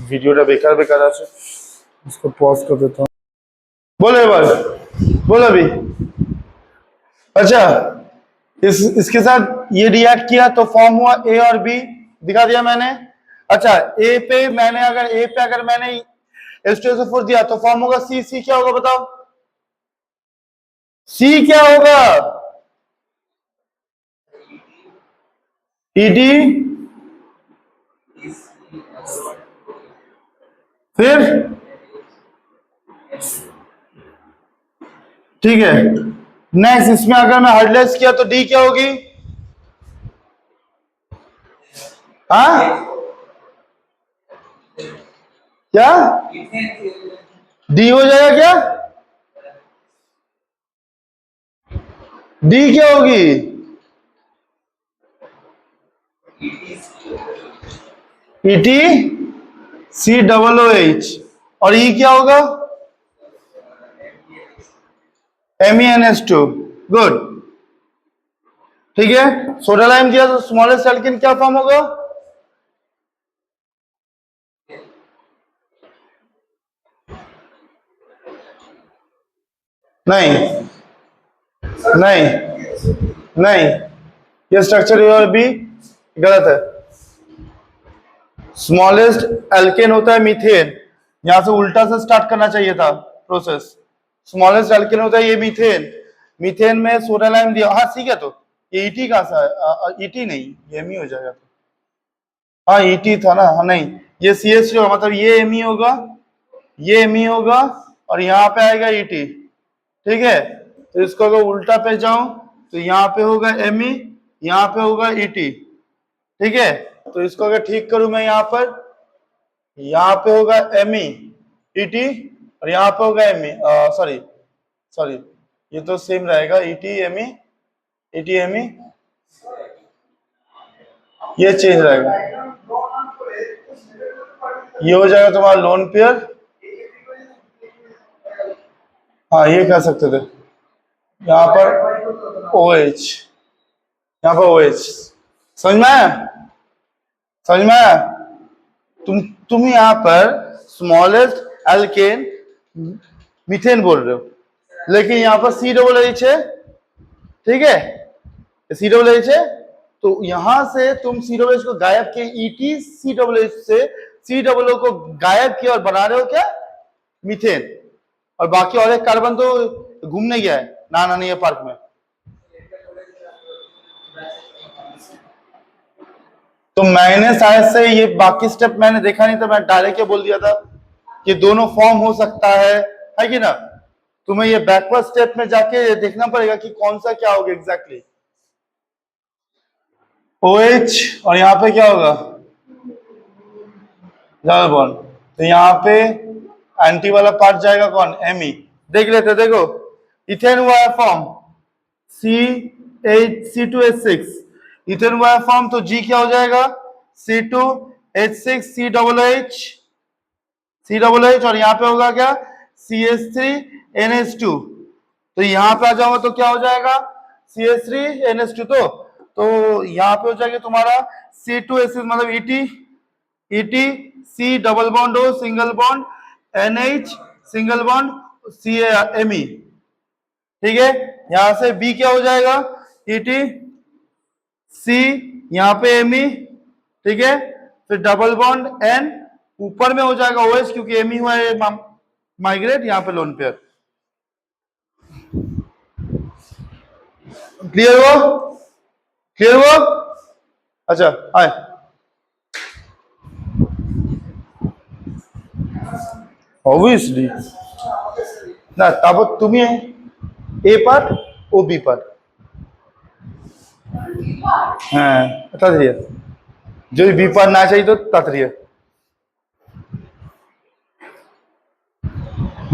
A: वीडियोটা बेकार बेकार আছে, इसको पॉज कर देता हूँ। बोलो एक बार, बोलो अभी। अच्छा, इसके साथ ये रिएक्ट किया तो फॉर्म हुआ ए और बी, दिखा दिया मैंने। अच्छा, ए पे अगर मैंने H2SO4 दिया तो फॉर्म होगा सी। सी क्या होगा बताओ, सी क्या होगा? ईडी, फिर ठीक है। नेक्स्ट, इसमें अगर मैं हार्डलेस किया तो डी क्या होगी? हाँ, क्या डी हो जाएगा? क्या डी क्या होगी? ET COOH। और ई क्या होगा? MEnS2। गुड, ठीक है। सोडा लाइम दिया तो स्मॉलेस्ट एल्केन क्या फॉर्म होगा? नहीं नहीं नहीं, ये स्ट्रक्चर ए और बी गलत है। स्मॉलेस्ट एल्केन होता है मीथेन, यहां से उल्टा से स्टार्ट करना चाहिए था प्रोसेस। स्मॉलेस्ट एल्केन होता है ये मीथेन, मीथेन में सोडा लाइम दिया। हाँ ठीक है, तो ये ईटी कहां सा है? ईटी नहीं, ये एमी हो जाएगा। हाँ ईटी था ना, हाँ नहीं, ये CH होगा, मतलब ये एमी होगा, ये एमी होगा, और यहाँ पे आएगा ईटी। ठीक है, तो इसको अगर उल्टा पे जाऊं तो यहाँ पे होगा एमी, यहाँ पे होगा ईटी। ठीक है, तो इसको अगर ठीक करूं मैं यहाँ पे होगा एमी ईटी, और यहाँ पे होगा एमी, सॉरी सॉरी, ये तो सेम रहेगा, ईटी एमी, ईटी एमी, ये चेंज रहेगा। ये हो जाएगा तुम्हारा लोन पेयर। हाँ ये कह सकते थे, यहाँ पर OH, यहाँ पर OH। समझ में आया? समझ में आया? तुम यहाँ पर स्मॉलेस्ट एल्केन मीथेन बोल रहे हो, लेकिन यहाँ पर COOH है। ठीक है, सी डबल एच है, तो यहां से तुम सी डबल एच को गायब किए, ईटी सी डबल एच से सी डबल ओ को गायब किया और बना रहे हो क्या, मीथेन। और बाकी और एक कार्बन तो घूमने गया है, ना नहीं है पार्क में। तो मैंने शायद से ये बाकी स्टेप मैंने देखा नहीं था, मैं डायरेक्ट क्या बोल दिया था कि दोनों फॉर्म हो सकता है कि ना। तुम्हें ये बैकवर्ड स्टेप में जाके देखना पड़ेगा कि कौन सा क्या होगा एग्जैक्टली। OH और यहाँ पे क्या होगा, डबल बॉन्ड। तो यहाँ पे एंटी वाला पार्ट जाएगा कौन, Me। देख लेते, देखो इथेन हुआ है फॉर्म C2H6, इथेन हुआ है फॉर्म, तो G क्या हो जाएगा, C2H6 C डबल H और यहाँ पे होगा क्या, CH3NH2। तो यहाँ पे आ जाओगे तो क्या हो जाएगा, CH3NH2। तो यहाँ पे हो जाएगा तुम्हारा C2H6 मतलब ET C double bond O single bond NH single bond Me। ठीक है, यहां से B क्या हो जाएगा, ET C यहाँ पे Me। ठीक है, फिर डबल बॉन्ड N, ऊपर में हो जाएगा OH क्योंकि Me हुआ है माइग्रेट, यहाँ पे लोन पेयर। क्लियर हुआ, क्लियर हुआ। अच्छा आए, ऑब्वियसली ना, तब तुम्हें ए पार्ट ओ बी पार्ट, হ্যাঁ তাড়াতাড়ি যদি বি পার্ট না চাই তো তাড়াতাড়ি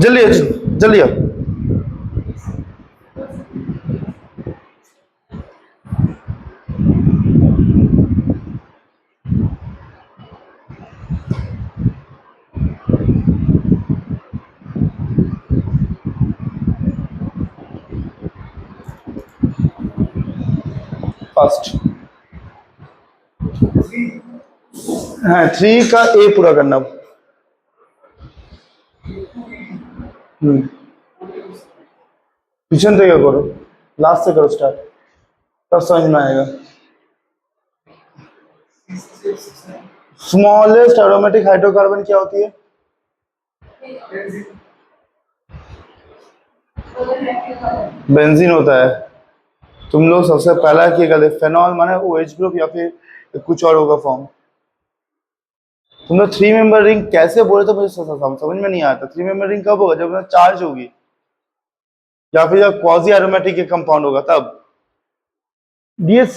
A: जल्दी जल्दी आओ। फर्स्ट हाँ 3 का ए पूरा करना। पीछे থেকে करो, लास्ट से करो स्टार्ट, तब समझ में आएगा। स्मॉलेस्ट एरोमेटिक हाइड्रोकार्बन क्या होती है, बेंजीन होता है। तुम लोग सबसे पहला क्या करते, फेनॉल माने OH ग्रुप या फिर कुछ और होगा फॉर्म। तुम लोग 3 मेंबर रिंग कैसे बोले तो मुझे समझ में नहीं आता। 3 मेंबर रिंग कब होगा, जब चार्ज होगी या फिर जब क्वाजी एरोमेटिक के कंपाउंड होगा तब। डीएस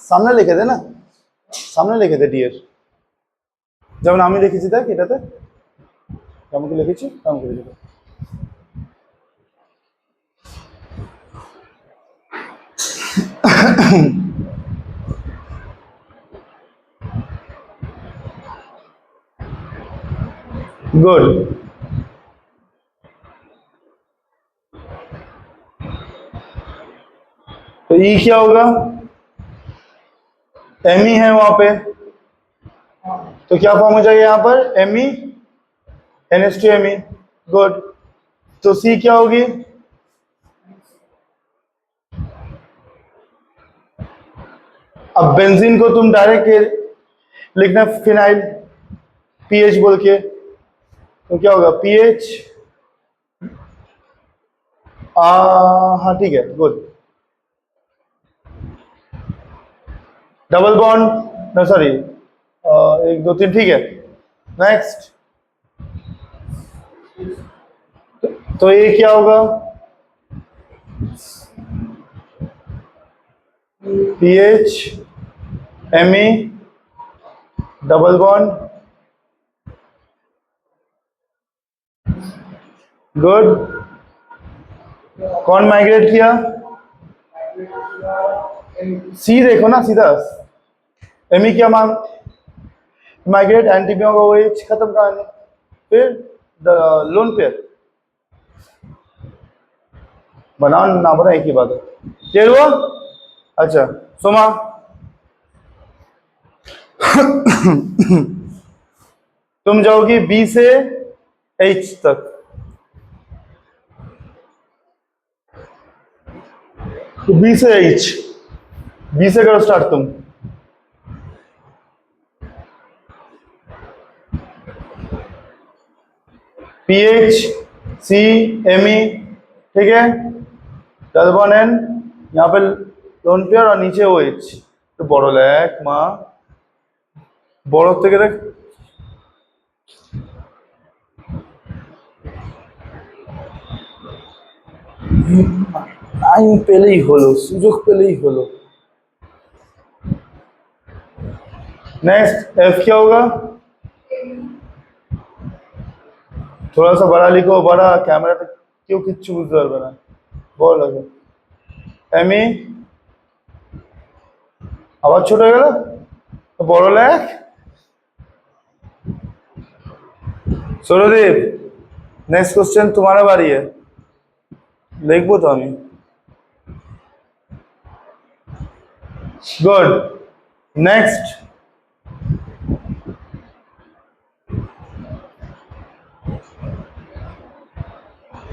A: सामने लिखे थे ना, सामने लिखे थे डीएस, যেমন আমি লিখেছি দেখ এটাতে কেমন কি লিখেছি, কেমন করে লিখেছি। गुड, तो ई क्या होगा, Me है वहां पे, तो क्या फॉर्म हो जाएगा यहाँ पर Me NH2Me। गुड, तो सी क्या होगी, अब बेंजीन को तुम डायरेक्ट लिखना फिनाइल पीएच बोल के, तो क्या होगा पीएच, हाँ ठीक है गुड। डबल बॉन्ड सॉरी 1 2 3 ठीक है। नेक्स्ट, तो ये क्या होगा, pH Me double bond, good. कौन माइग्रेट किया, सी देखो ना सीधा, Me क्या माइग्रेट, एंटी होगा OH, खत्म कहानी। फिर लोन पेयर बनाओ ना बना एक ही बात है, क्लियर हुआ। अच्छा सोमा तुम जाओगी बी से H तक, तो बी से H बी से करो स्टार्ट तुम। पीएच, सी, एम ई, ठीक है, डबल बॉन्ड एन, यहाँ पे लोन पेयर और नीचे ओ एच। तो बड़ो लेख माँ বড় থেকে দেখ। টাইম পেলেই হলো, সুযোগ পেলেই হলো। नेक्स्ट एफ क्या होगा? थोड़ा सा बड़ा लिखो, बड़ा कैमरा तक क्यों किच्छु बुझते पारबे ना, বল আগে। এম ই আবার ছোট হয়ে গেল, তো বড় লেখ। সৌরদীপ, नेक्स्ट क्वेश्चन तुम्हारा बारी है, लिखबो तो আমি। Good, next.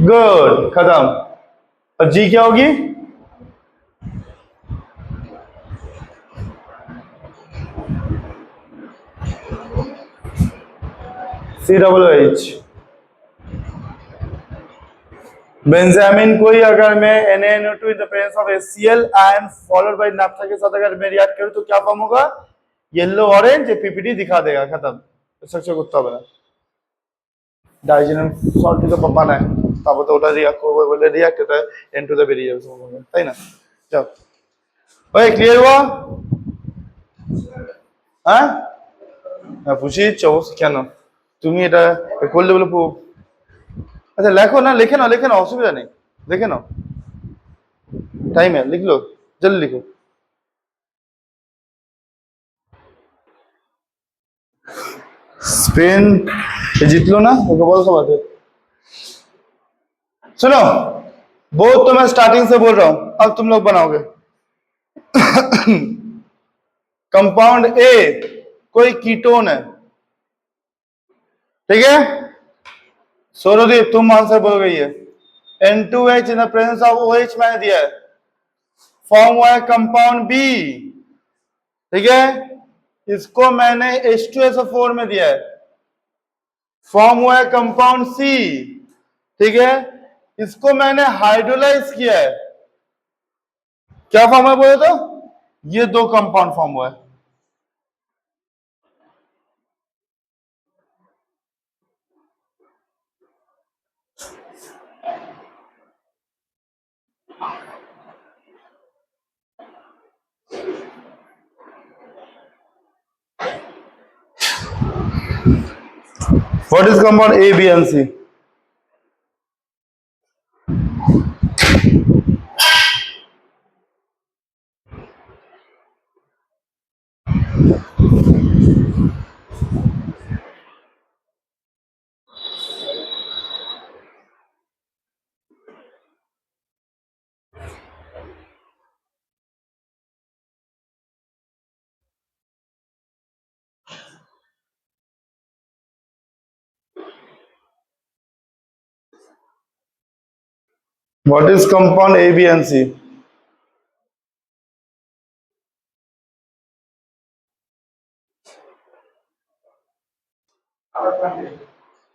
A: गुड, खत्म। और जी क्या होगी? C double H. बेंजामिन कोई अगर मैं NaNO2 in the presence of HCl and followed by naphtha के साथ अगर मैं रिएक्ट करूं तो क्या फॉर्म होगा? येलो ऑरेंज, ये पीपीटी दिखा देगा, खत्म। स्ट्रक्चर করতে হবে না। ডাইজেনাম সল্ট তো পাপা না, তারপর তো ওটা রিঅ্যাক্ট করবে বলে রিঅ্যাক্ট এটা এন টু দা বেরিয়ে যাবে, তাই না? যাও, ওই ক্লিয়ার हुआ? হ্যাঁ হ্যাঁ, বুঝিয়েছ কেন তুমি এটা করলে বলে अच्छा लेखो ना, लिखे ना, लिखे ना, असुविधा नहीं, लिखे ना, टाइम है, लिख लो, जल्दी लिखो। स्पेन जीत लो ना, बोलो सब बात है। सुनो, बहुत तो मैं स्टार्टिंग से बोल रहा हूं, अब तुम लोग बनाओगे। कंपाउंड ए कोई कीटोन है, ठीक है? सौरदीप तुम आंसर बोल गई है। N2H in the presence of OH मैंने दिया है, फॉर्म हुआ है कंपाउंड बी, ठीक है? इसको मैंने H2SO4 में दिया है, फॉर्म हुआ है कंपाउंड सी, ठीक है? इसको मैंने हाइड्रोलाइज किया है, क्या फॉर्म है बोले तो? ये दो कंपाउंड फॉर्म हुआ है। What is compound A, B and C? What is compound A, B and C?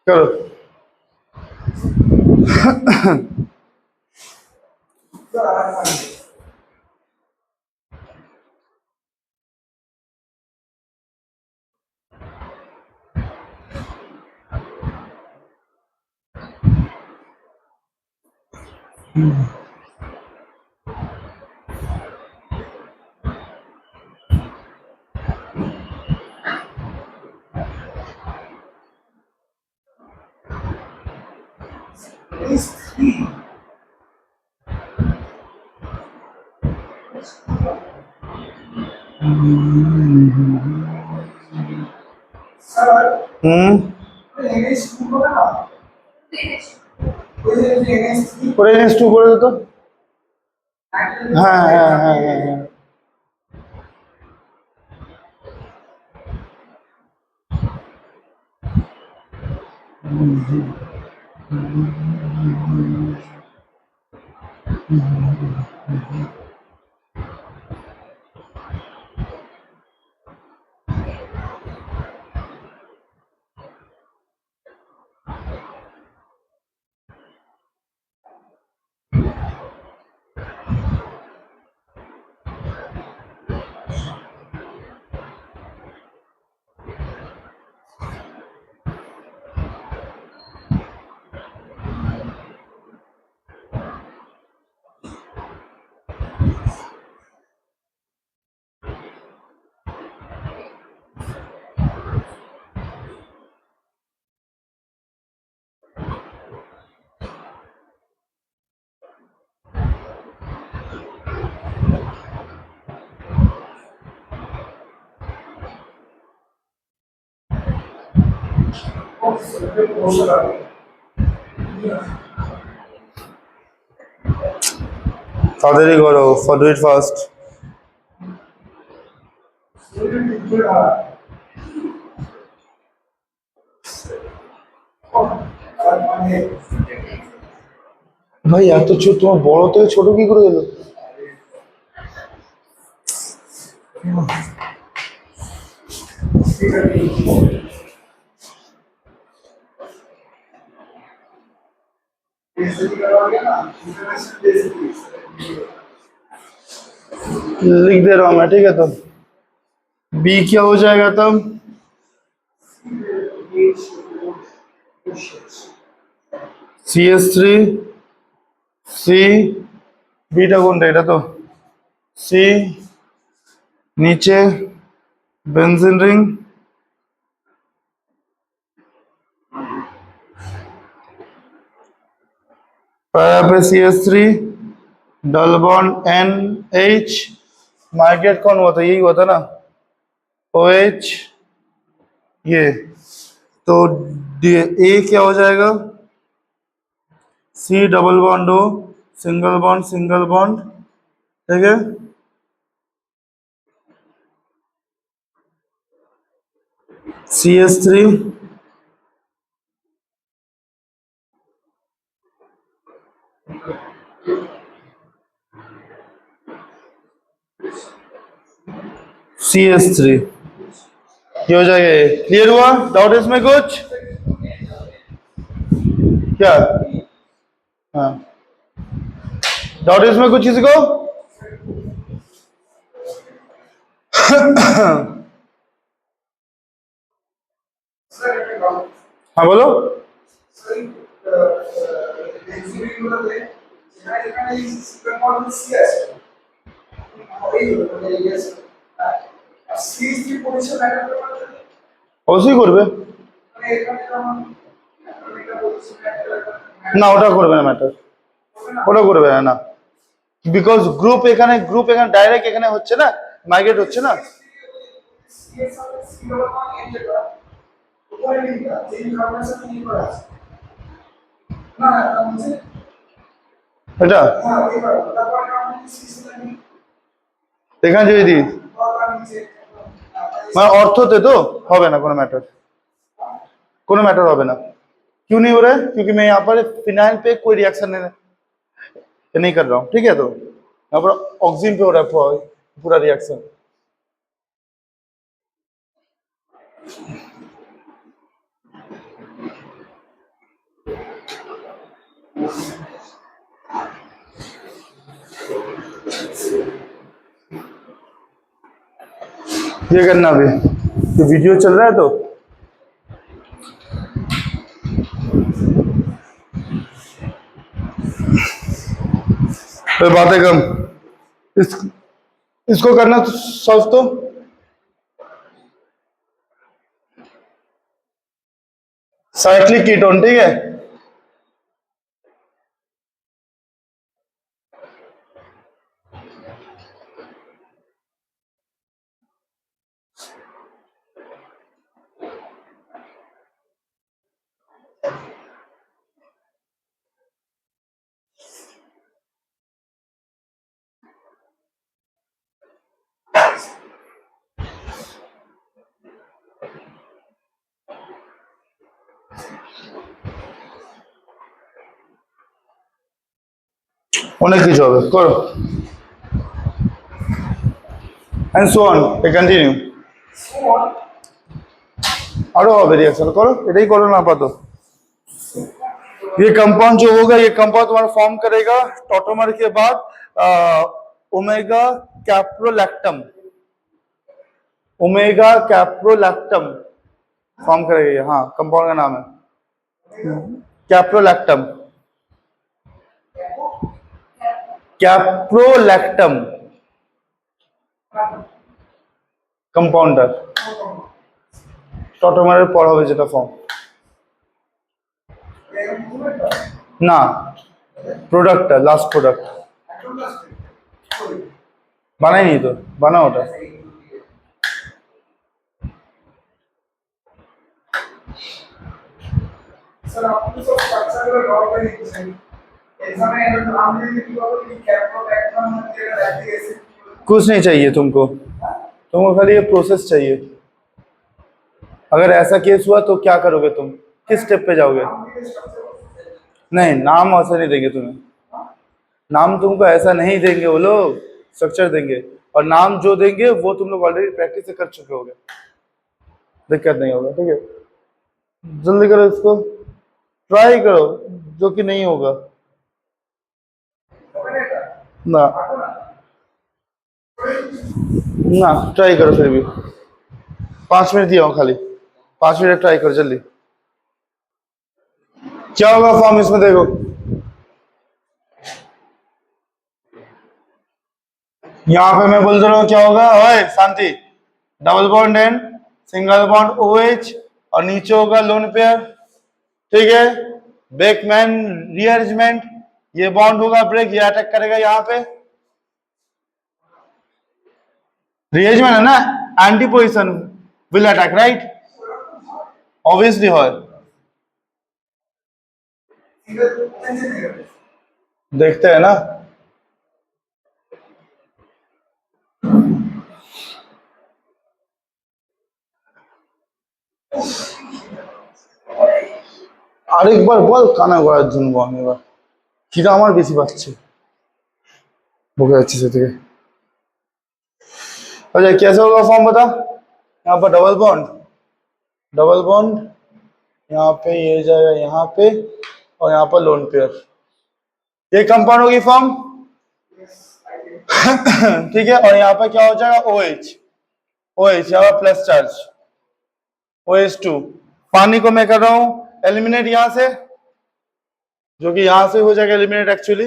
A: करो। করে NH2 করে দে তো। হ্যাঁ হ্যাঁ হ্যাঁ হ্যাঁ হ্যাঁ। তাড়াতাড়ি করো, for do it fast. ভাই এত ছোট, তোমার বড় থেকে ছোট কি করে গেল? लिख दे रहा हूँ मैं, ठीक है? तो बी क्या हो जाएगा तब? CH3 C, बीटा कौन रहेगा तो C, नीचे बेंजीन रिंग, पैरा पे CH3, double bond NH, migrate कौन हुआ था? यही हुआ था ना, OH, ये तो A क्या हो जाएगा? C double bond O, single bond, ठीक है? CH3 CH3 ये हो जाएगा। ये क्लियर हुआ? डाउट इसमें कुछ? क्या? हाँ, डाउट इसमें कुछ किसी को? हाँ बोलो। অবশ্যই করবে না, ওটা করবে না ম্যাটার, ওটা করবে না, বিকজ গ্রুপ এখানে ডাইরেক্ট এখানে হচ্ছে না, মাইগ্রেট হচ্ছে না। এটা এখানে যদি দিই মানে অর্থতে তো হবে না, কোনো मैटर হবে ना। क्यों नहीं हो रहा है? क्योंकि मैं यहाँ पर फिनाइल पे कोई रिएक्शन नहीं कर रहा हूँ, ठीक है? तो यहाँ पर ऑक्सीजन पे हो रहा है पूरा रिएक्शन। ये करना अभी तो वीडियो चल रहा है तो बातें कम, इसको करना तो सॉल्व तो साइक्लिक कीटोन, ठीक है? অনেক কিছু হবে, করো and so on, कंटिन्यू আরো হবে रिएक्शन, करो এটাই করো না আপাতত। ये कंपाउंड जो होगा, ये कंपाउंड तुम्हारा फॉर्म करेगा टॉटोमर के बाद ओमेगा कैप्रोलैक्टम, फॉर्म करेगा ये। हाँ, कंपाउंड का नाम है कैप्रोलैक्टम, कंपाउंडर टॉटोमारेर पर হবে যেটা ফর্ম না, প্রোডাক্টটা লাস্ট প্রোডাক্ট বানাইনি তো, বানাও ওটা।
B: सर आपको सब स्ट्रक्चर का ड्रॉ करनी चाहिए ऐसा में अगर नाम लेने की बात है कैप्रोबैक्टम या लैक्टिक एसिड
A: कुछ नहीं चाहिए तुमको, तुमको खाली ये प्रोसेस चाहिए। अगर ऐसा केस हुआ तो क्या करोगे तुम, किस स्टेप पे जाओगे? नहीं, नाम ऐसा नहीं देंगे तुम्हें, नाम तुमको ऐसा नहीं देंगे, वो लोग स्ट्रक्चर देंगे, और नाम जो देंगे वो तुम लोग ऑलरेडी प्रैक्टिस से कर चुके होगे, दिक्कत नहीं होगा। ठीक है, जल्दी करो इसको, ट्राई करो, जो कि नहीं होगा ना, ना ट्राई करो फिर भी, 5 मिनट दिया हूँ खाली, 5 मिनट ट्राई करो जल्दी। क्या होगा फॉर्म इसमें देखो, यहाँ पे मैं बोल रहा हूँ क्या होगा, ओए शांति, double bond and single bond OH, और नीचे होगा लोन पेयर। ठीक है, बेकमैन रीअरेंजमेंट, ये बॉन्ड होगा ब्रेक, ये अटैक करेगा यहाँ पे, रीअरेंजमेंट है ना, anti position will attack, right, obviously हो, देखते हैं ना। আরেকবার বল, কানা করার জন্য আমি এবার খিদা আমার বেশি পাচ্ছে, বকে যাচ্ছে সে থেকে। अच्छा कैसे होगा फॉर्म बता, यहाँ पर डबल बॉन्ड यहाँ पे, ये जाएगा यहाँ पे, और यहाँ पर लोन पेयर, ये कंपाउंड होगी फॉर्म। ठीक है, और यहाँ पर क्या हो जाएगा OH यहाँ पर प्लस चार्ज OH2, पानी को मैं कर रहा हूँ एलिमिनेट यहाँ से, जो कि यहाँ से हो जाएगा एलिमिनेट, एक्चुअली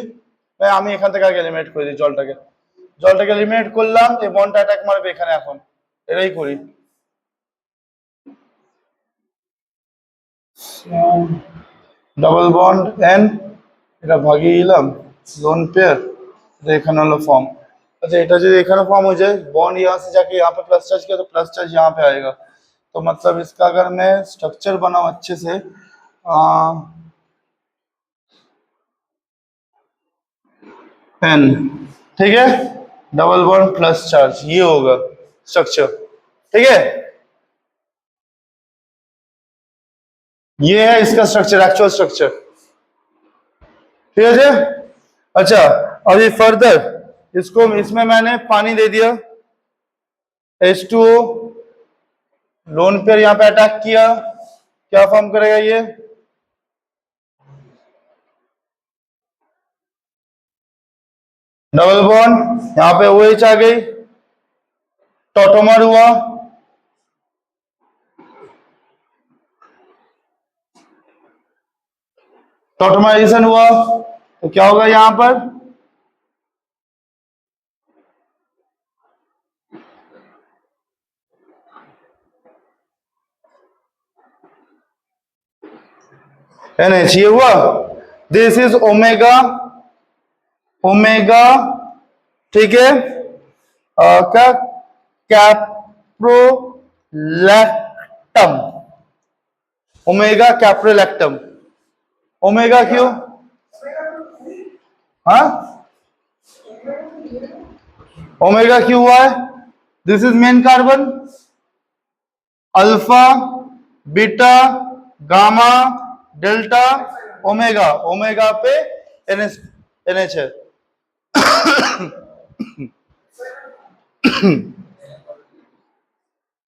A: मैं আমি এখান থেকে আগে এলিমিনেট করে দিই জলটাকে এলিমিনেট করলাম, এই বন্ডটা অ্যাটাক মারবে এখানে, এখন এটাই করি, ডবল বন্ড এন, এটা ভাগিয়ে দিলাম, लोन पेयर, এখানে হলো फॉर्म। अच्छा এটা যদি এখানে फॉर्म हो जाए, बॉन्ड यहाँ से जाके यहाँ पे प्लस चार्ज किया तो प्लस चार्ज यहाँ पे आएगा, तो मतलब इसका अगर मैं स्ट्रक्चर बनाऊं अच्छे से, एन, ठीक है, डबल बॉन्ड प्लस चार्ज, ये होगा स्ट्रक्चर। ठीक है, ये है इसका स्ट्रक्चर, एक्चुअल स्ट्रक्चर। ठीक है। अच्छा अभी फर्दर इसको, इसमें मैंने पानी दे दिया, H2O, लोन पेयर यहाँ पे अटैक किया, क्या फॉर्म करेगा ये, डबल बॉन्ड, यहाँ पे OH आ गई, टॉटोमर हुआ, टॉटोमराइजेशन हुआ, तो क्या होगा यहाँ पर, NH, ये हुआ, दिस इज ओमेगा, ठीक है, क्या, कैप्रोलैक्टम, ओमेगा कैप्रोलैक्टम, ओमेगा क्यों, हाँ ओमेगा क्यों हुआ है, this is main carbon, alpha beta gamma delta omega, omega पे NH है,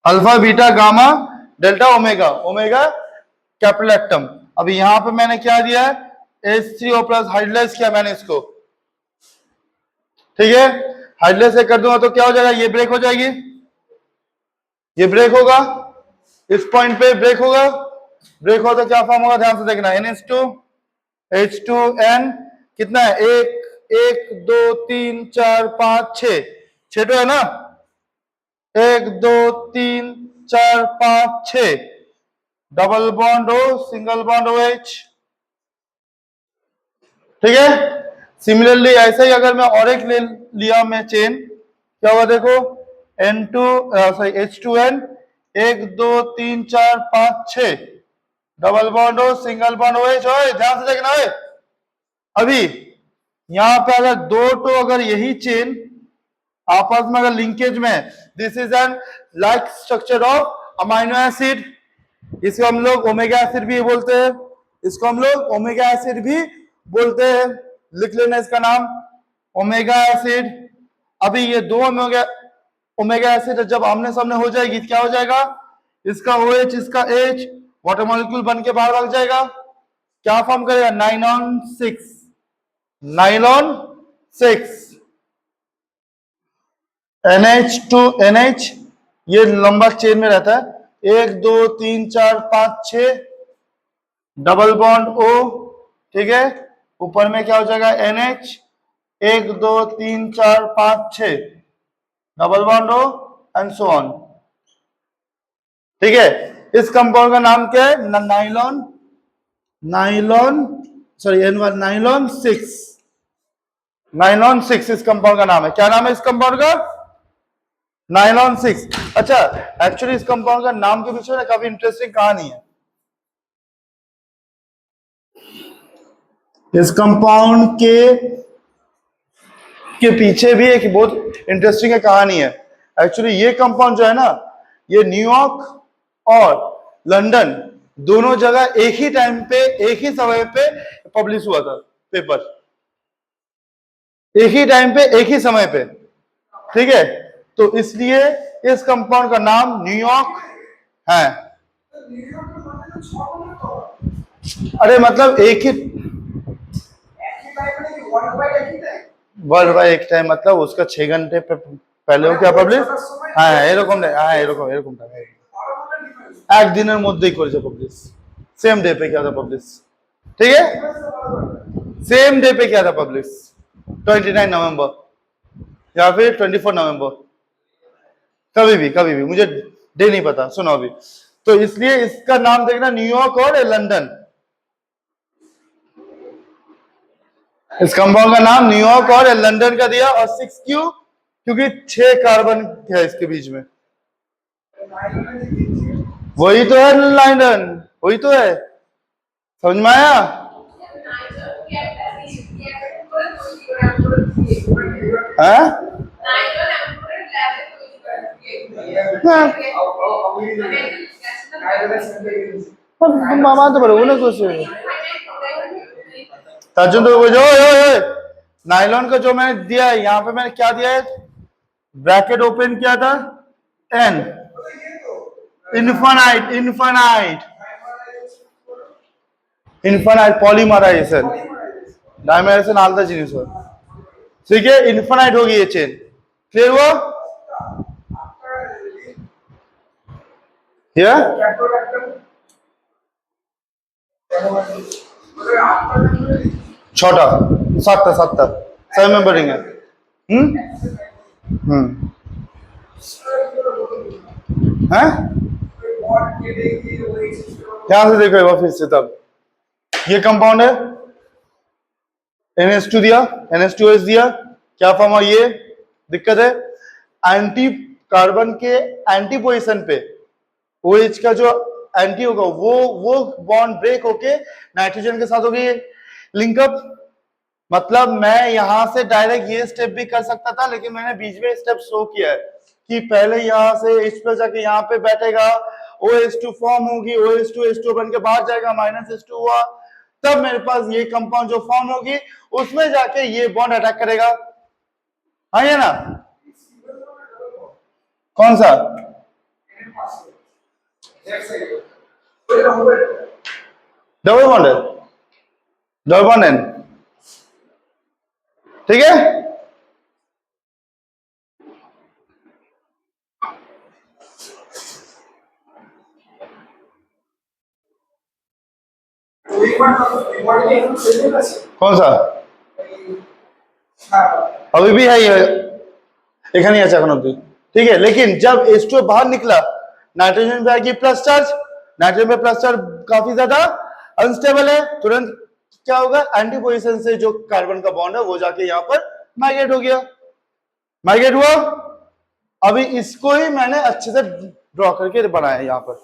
A: alpha beta gamma delta omega, omega caprolactam. अभी यहां पे मैंने क्या दिया है, H3O प्लस हाइड्रोलाइज किया मैंने इसको, ठीक है, हाइड्रोलाइज से कर दूंगा तो क्या हो जाएगा, ये ब्रेक हो जाएगी, ये ब्रेक होगा, इस पॉइंट पे ब्रेक होगा, ब्रेक हो तो क्या फॉर्म होगा, ध्यान से देखना, NH2 H2N, कितना है, एक 2 3 4 5 6 तो है ना, 1 2 3 4 5 6, double bond O, single bond OH। ठीक है, सिमिलरली ऐसे ही अगर मैं और एक ले लिया मैं चेन, क्या होगा देखो, H2N 1 2 3 4 5 6, डबल बॉन्ड हो, सिंगल बॉन्ड हो, ध्यान से देखना है। अभी यहां पे अगर दो तो अगर यही चेन आपस में अगर लिंकेज में, this is N like structure of amino acid, इसको हम लोग ओमेगा एसिड भी बोलते हैं, इसको हम लोग ओमेगा एसिड भी बोलते हैं। लिख लेना इसका नाम ओमेगा एसिड। अभी ये दो ओमेगा एसिड जब आमने सामने हो जाएगी क्या हो जाएगा, इसका OH इसका H, वाटर मॉलिक्यूल बन के बाहर भाग जाएगा, क्या फॉर्म करेगा, नाइलॉन 6, नाइलॉन 6, NH2NH, ये लंबा चेन में रहता है, 1 2 3 4 5 6, डबल बॉन्ड O, ठीक है, ऊपर में क्या हो जाएगा NH, 1 2 3 4 5 6, double bond O and so on, ठीक है। इस कंपाउंड का नाम क्या है, नाइलॉन 6, नाइलॉन 6 इस कंपाउंड का नाम है। क्या नाम है इस कंपाउंड का, नाइलॉन 6। अच्छा, एक्चुअली इस कंपाउंड का नाम के पीछे ना काफी इंटरेस्टिंग कहानी है। इस कंपाउंड के पीछे भी एक बहुत इंटरेस्टिंग कहानी है। एक्चुअली ये कंपाउंड जो है ना, ये न्यूयॉर्क और लंदन दोनों जगह एक ही टाइम पे एक ही समय पे पब्लिश हुआ था पेपर, एक ही टाइम पे एक ही समय पे, ठीक है। तो इसलिए इस कंपाउंड का नाम न्यूयॉर्क है। अरे मतलब एक ही वर्ल्ड वाइड एक टाइम, मतलब उसका 6 घंटे पहले हो क्या पब्लिश, हाँ এরকম हाँ এরকম एक दिনের মধ্যেই করেছে पब्लिश, सेम डे पे क्या था पब्लिश, ठीक है, सेम डे पे क्या था पब्लिश, 29 नवंबर या फिर 24 नवंबर, कभी भी मुझे डे नहीं पता, सुनो अभी। तो इसलिए इसका नाम देखना न्यूयॉर्क और लंदन, इस कंपाउंड का नाम न्यूयॉर्क और लंदन का दिया। और 6 क्यों, क्योंकि 6 कार्बन है इसके बीच में, वही तो है लंदन, वही तो है, समझ में आया। মামাতে পারে ওগুলো করছে তার জন্য तो जो नायलॉन का जो मैंने दिया है, यहाँ पे मैंने क्या दिया है, ब्रैकेट ओपन किया था, एन इनफाइनाइट पॉलीमराइजेशन, डायमेराइजेशन आलदा जिनिस हो, ठीक है, इनफाइनाइट हो गई ये चेन, क्लियर हुआ या छोटा 7 7 मेंबरिंग है। हैं ध्यान से देखो एक बार फिर से, तब ये कंपाउंड है, NH2 दिया, NH2H दिया, क्या फॉर्म हुआ, ये दिक्कत है, एंटी कार्बन के एंटी पोजीशन पे OH का जो एंटी होगा वो बॉन्ड ब्रेक होके नाइट्रोजन के साथ हो गई लिंकअप। मतलब मैं यहां से डायरेक्ट ये स्टेप भी कर सकता था, लेकिन मैंने बीच में स्टेप शो किया है कि पहले यहां से H पे जाके यहाँ पे बैठेगा, OH2 फॉर्म होगी, OH2 H2 बन के बाहर जाएगा, -H2 हुआ, तब मेरे पास ये कंपाउंड जो फॉर्म होगी उसमें जाके ये बॉन्ड अटैक करेगा, हाँ या ना, कौन सा डबल बॉन्ड है, डबल बॉन्ड है, ठीक है। कौन सा अभी भी है ये এখানেই আছে এখন অবধি, ठीक है। लेकिन जब H2 बाहर निकला, नाइट्रोजन पे आएगी प्लस चार्ज, नाइट्रोजन पे प्लस चार्ज काफी ज्यादा अनस्टेबल है, तुरंत क्या होगा, एंटी पोजीशन से जो कार्बन का बॉन्ड है वो जाके यहाँ पर माइग्रेट हो गया, माइग्रेट हुआ। अभी इसको ही मैंने अच्छे से ड्रॉ करके बनाया, यहाँ पर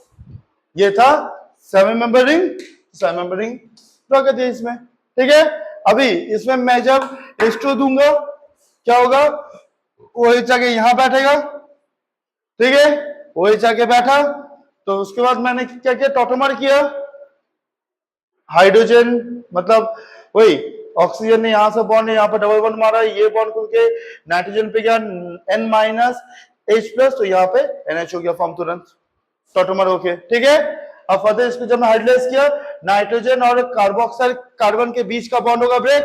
A: ये था seven member ring, seven member ring draw कर दिया इसमें। ठीक है, अभी इसमें मैं जब H2 दूंगा क्या होगा, वो जाके यहां बैठेगा। ठीक है, वो जाके बैठा, तो उसके बाद मैंने क्या किया, टॉटोमर किया, हाइड्रोजन मतलब वही ऑक्सीजन ने यहां से बॉन्ड यहाँ पर डबल बॉन्ड मारा, ये बॉन्ड खुल के नाइट्रोजन पे गया N माइनस H प्लस, तो यहाँ पे NH हो गया फॉर्म तुरंत टॉटोमर होके। ठीक है, अब फर्दर इसको जब मैं हाइड्रोलाइज किया, नाइट्रोजन और कार्बोक्सिल कार्बन के बीच का बॉन्ड होगा ब्रेक,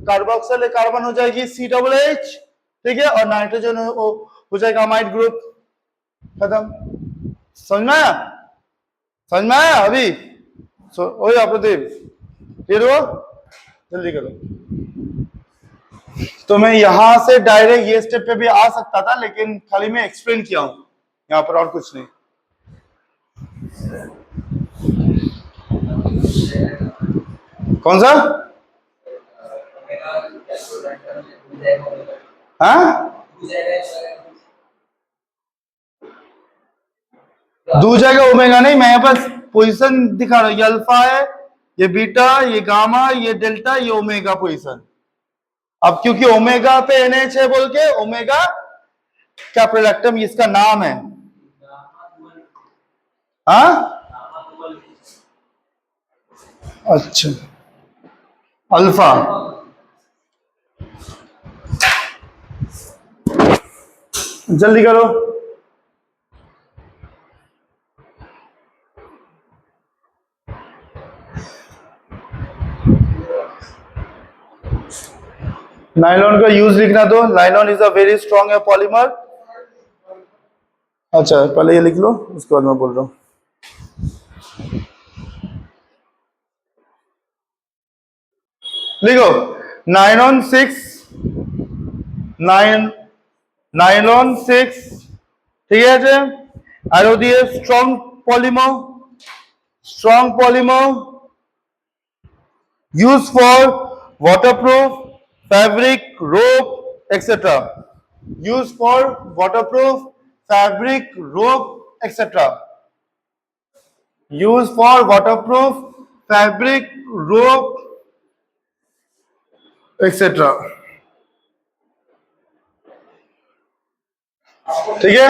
A: कार्बोक्सिल कार्बन हो जाएगी CH। ठीक है, और नाइट्रोजन हो जाएगा अमाइड ग्रुप, खत्म। समझ में आया, समझ में आया अभी? ओए प्रदीप, क्लियर हुआ? जल्दी करो। तो मैं यहां से डायरेक्ट ये स्टेप पे भी आ सकता था, लेकिन खाली मैं एक्सप्लेन किया हूं यहां पर, और कुछ नहीं। कौन सा? हाँ, दो जगह ओमेगा नहीं, मैं यहाँ पर पोजीशन दिखा रहा हूँ, ये अल्फा है, ये बीटा, ये गामा, ये डेल्टा, ये ओमेगा पोजीशन। अब क्योंकि ओमेगा पे NH है बोल के ओमेगा कैप्रोलैक्टम इसका नाम है। हाँ, अच्छा, अल्फा, जल्दी करो। नायलॉन का यूज लिखना दो, nylon is a very strong polymer. अच्छा, पहले ये लिख लो, उसके बाद मैं बोल रहा हूँ। लिखो, नायलॉन 6, नायलॉन 6, ठीक है, आरो दिए strong polymer, strong polymer use for waterproof fabric, rope etcetera, use for waterproof fabric, rope etcetera, use for waterproof fabric, rope etcetera. ठीक है,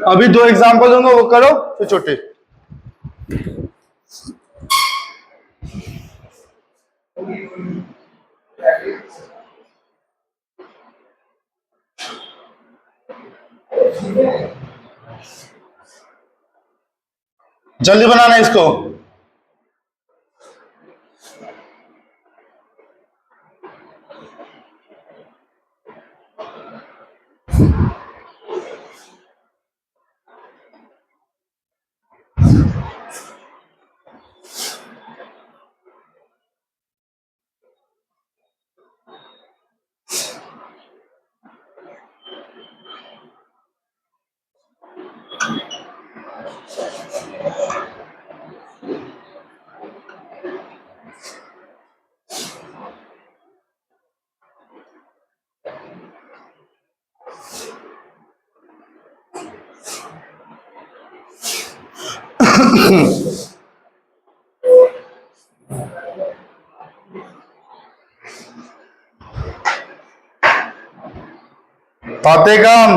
A: अभी दो एग्जांपल दूंगा, वो करो फिर छोटे। जल्दी बनाना इसको। फतेहगम,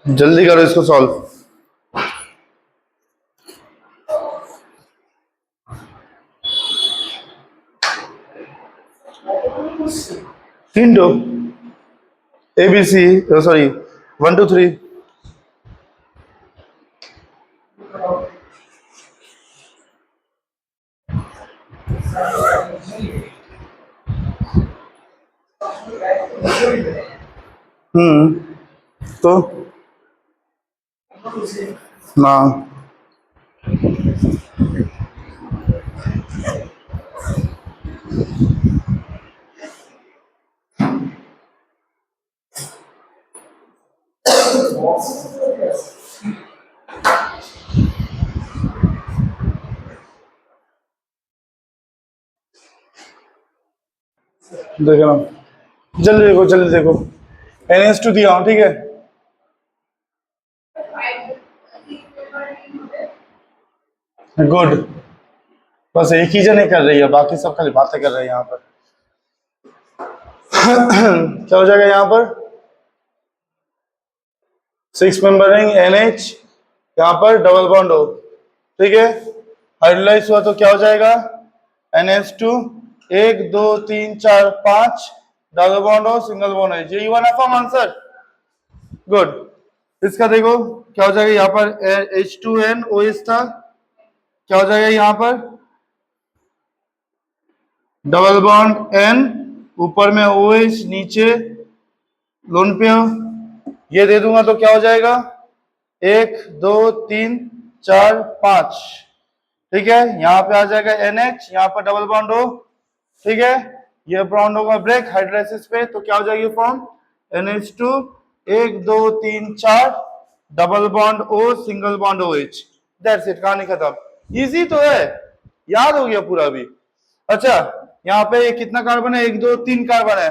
A: जल्दी करो इसको सॉल्व। हिंडो ABC, सॉरी 1 2 3। तो ना देखो ना, जल्दी देखो जल्दी देखो। NH2 दिया हूं, ठीक है। गुड, बस एक ही जने कर रही है, बाकी सब खाली बातें कर रहे हैं यहाँ पर। क्या हो जाएगा यहाँ पर? 6 मेंबर रिंग NH, यहाँ पर डबल बॉन्ड हो, ठीक है। हाइड्रोलाइज हुआ तो क्या हो जाएगा? NH2 1 2 3 4 5 डबल बॉन्ड हो, सिंगल बॉन्ड है। ये वन फॉर्म आंसर। गुड। इसका देखो क्या हो जाएगा यहाँ पर? H2NOH था, क्या हो जाएगा यहाँ पर? डबल बॉन्ड N, ऊपर में OH, नीचे लोन पेयर। ये दे दूंगा तो क्या हो जाएगा? 1 2 3 4 5, ठीक है। यहाँ पे आ जाएगा NH, यहाँ पर डबल बॉन्ड हो, ठीक है। ये बॉन्ड होगा ब्रेक हाइड्रोलाइसिस पे, तो क्या हो जाएगी form? NH2 1 2 3 4 double bond O, single bond OH। That's it, कहानी खत्म। इजी तो है, याद हो गया पूरा भी। अच्छा, यहाँ पे कितना कार्बन है? 1 2 3 कार्बन है,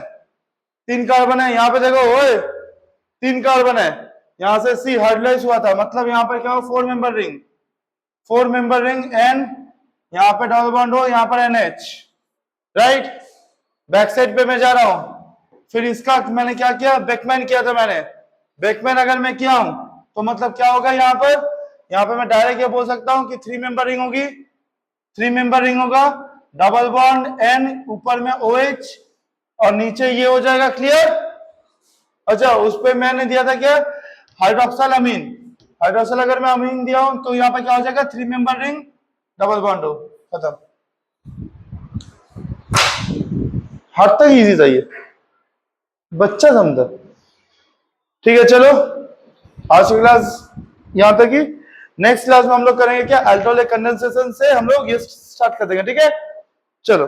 A: 3 कार्बन है। यहाँ पे देखो ओए, 3 कार्बन है। यहाँ से C हाइड्रोलाइज हुआ था, मतलब यहाँ पे क्या हो? 4 member ring, 4 member ring N, यहाँ पे डबल बॉन्ड हो, यहाँ पर NH, राइट। बैक साइड पे मैं जा रहा हूं। फिर इसका मैंने क्या किया? बेकमैन किया था मैंने। बेकमैन अगर मैं किया हूं तो मतलब क्या होगा यहाँ पर? यहाँ पे मैं डायरेक्ट ये बोल सकता हूं कि 3 मेंबर रिंग होगी, 3 मेंबर रिंग होगा, डबल बॉन्ड N, ऊपर में OH और नीचे ये हो जाएगा। क्लियर? अच्छा, उस पे मैंने दिया था क्या? हाइड्रोक्सिल अमीन। हाइड्रोक्सिल अगर मैं अमीन दिया हूं तो यहाँ पे क्या हो जाएगा? 3 मेंबर रिंग, डबल बॉन्ड हो, खत्म। हद तक इजी था ये, बच्चा समझा। ठीक है, चलो आज की क्लास यहां तक ही। नेक्स्ट क्लास में हम लोग करेंगे क्या? अल्ट्रावोलेट कंडेंसेशन से हम लोग ये स्टार्ट कर देंगे, ठीक है। चलो।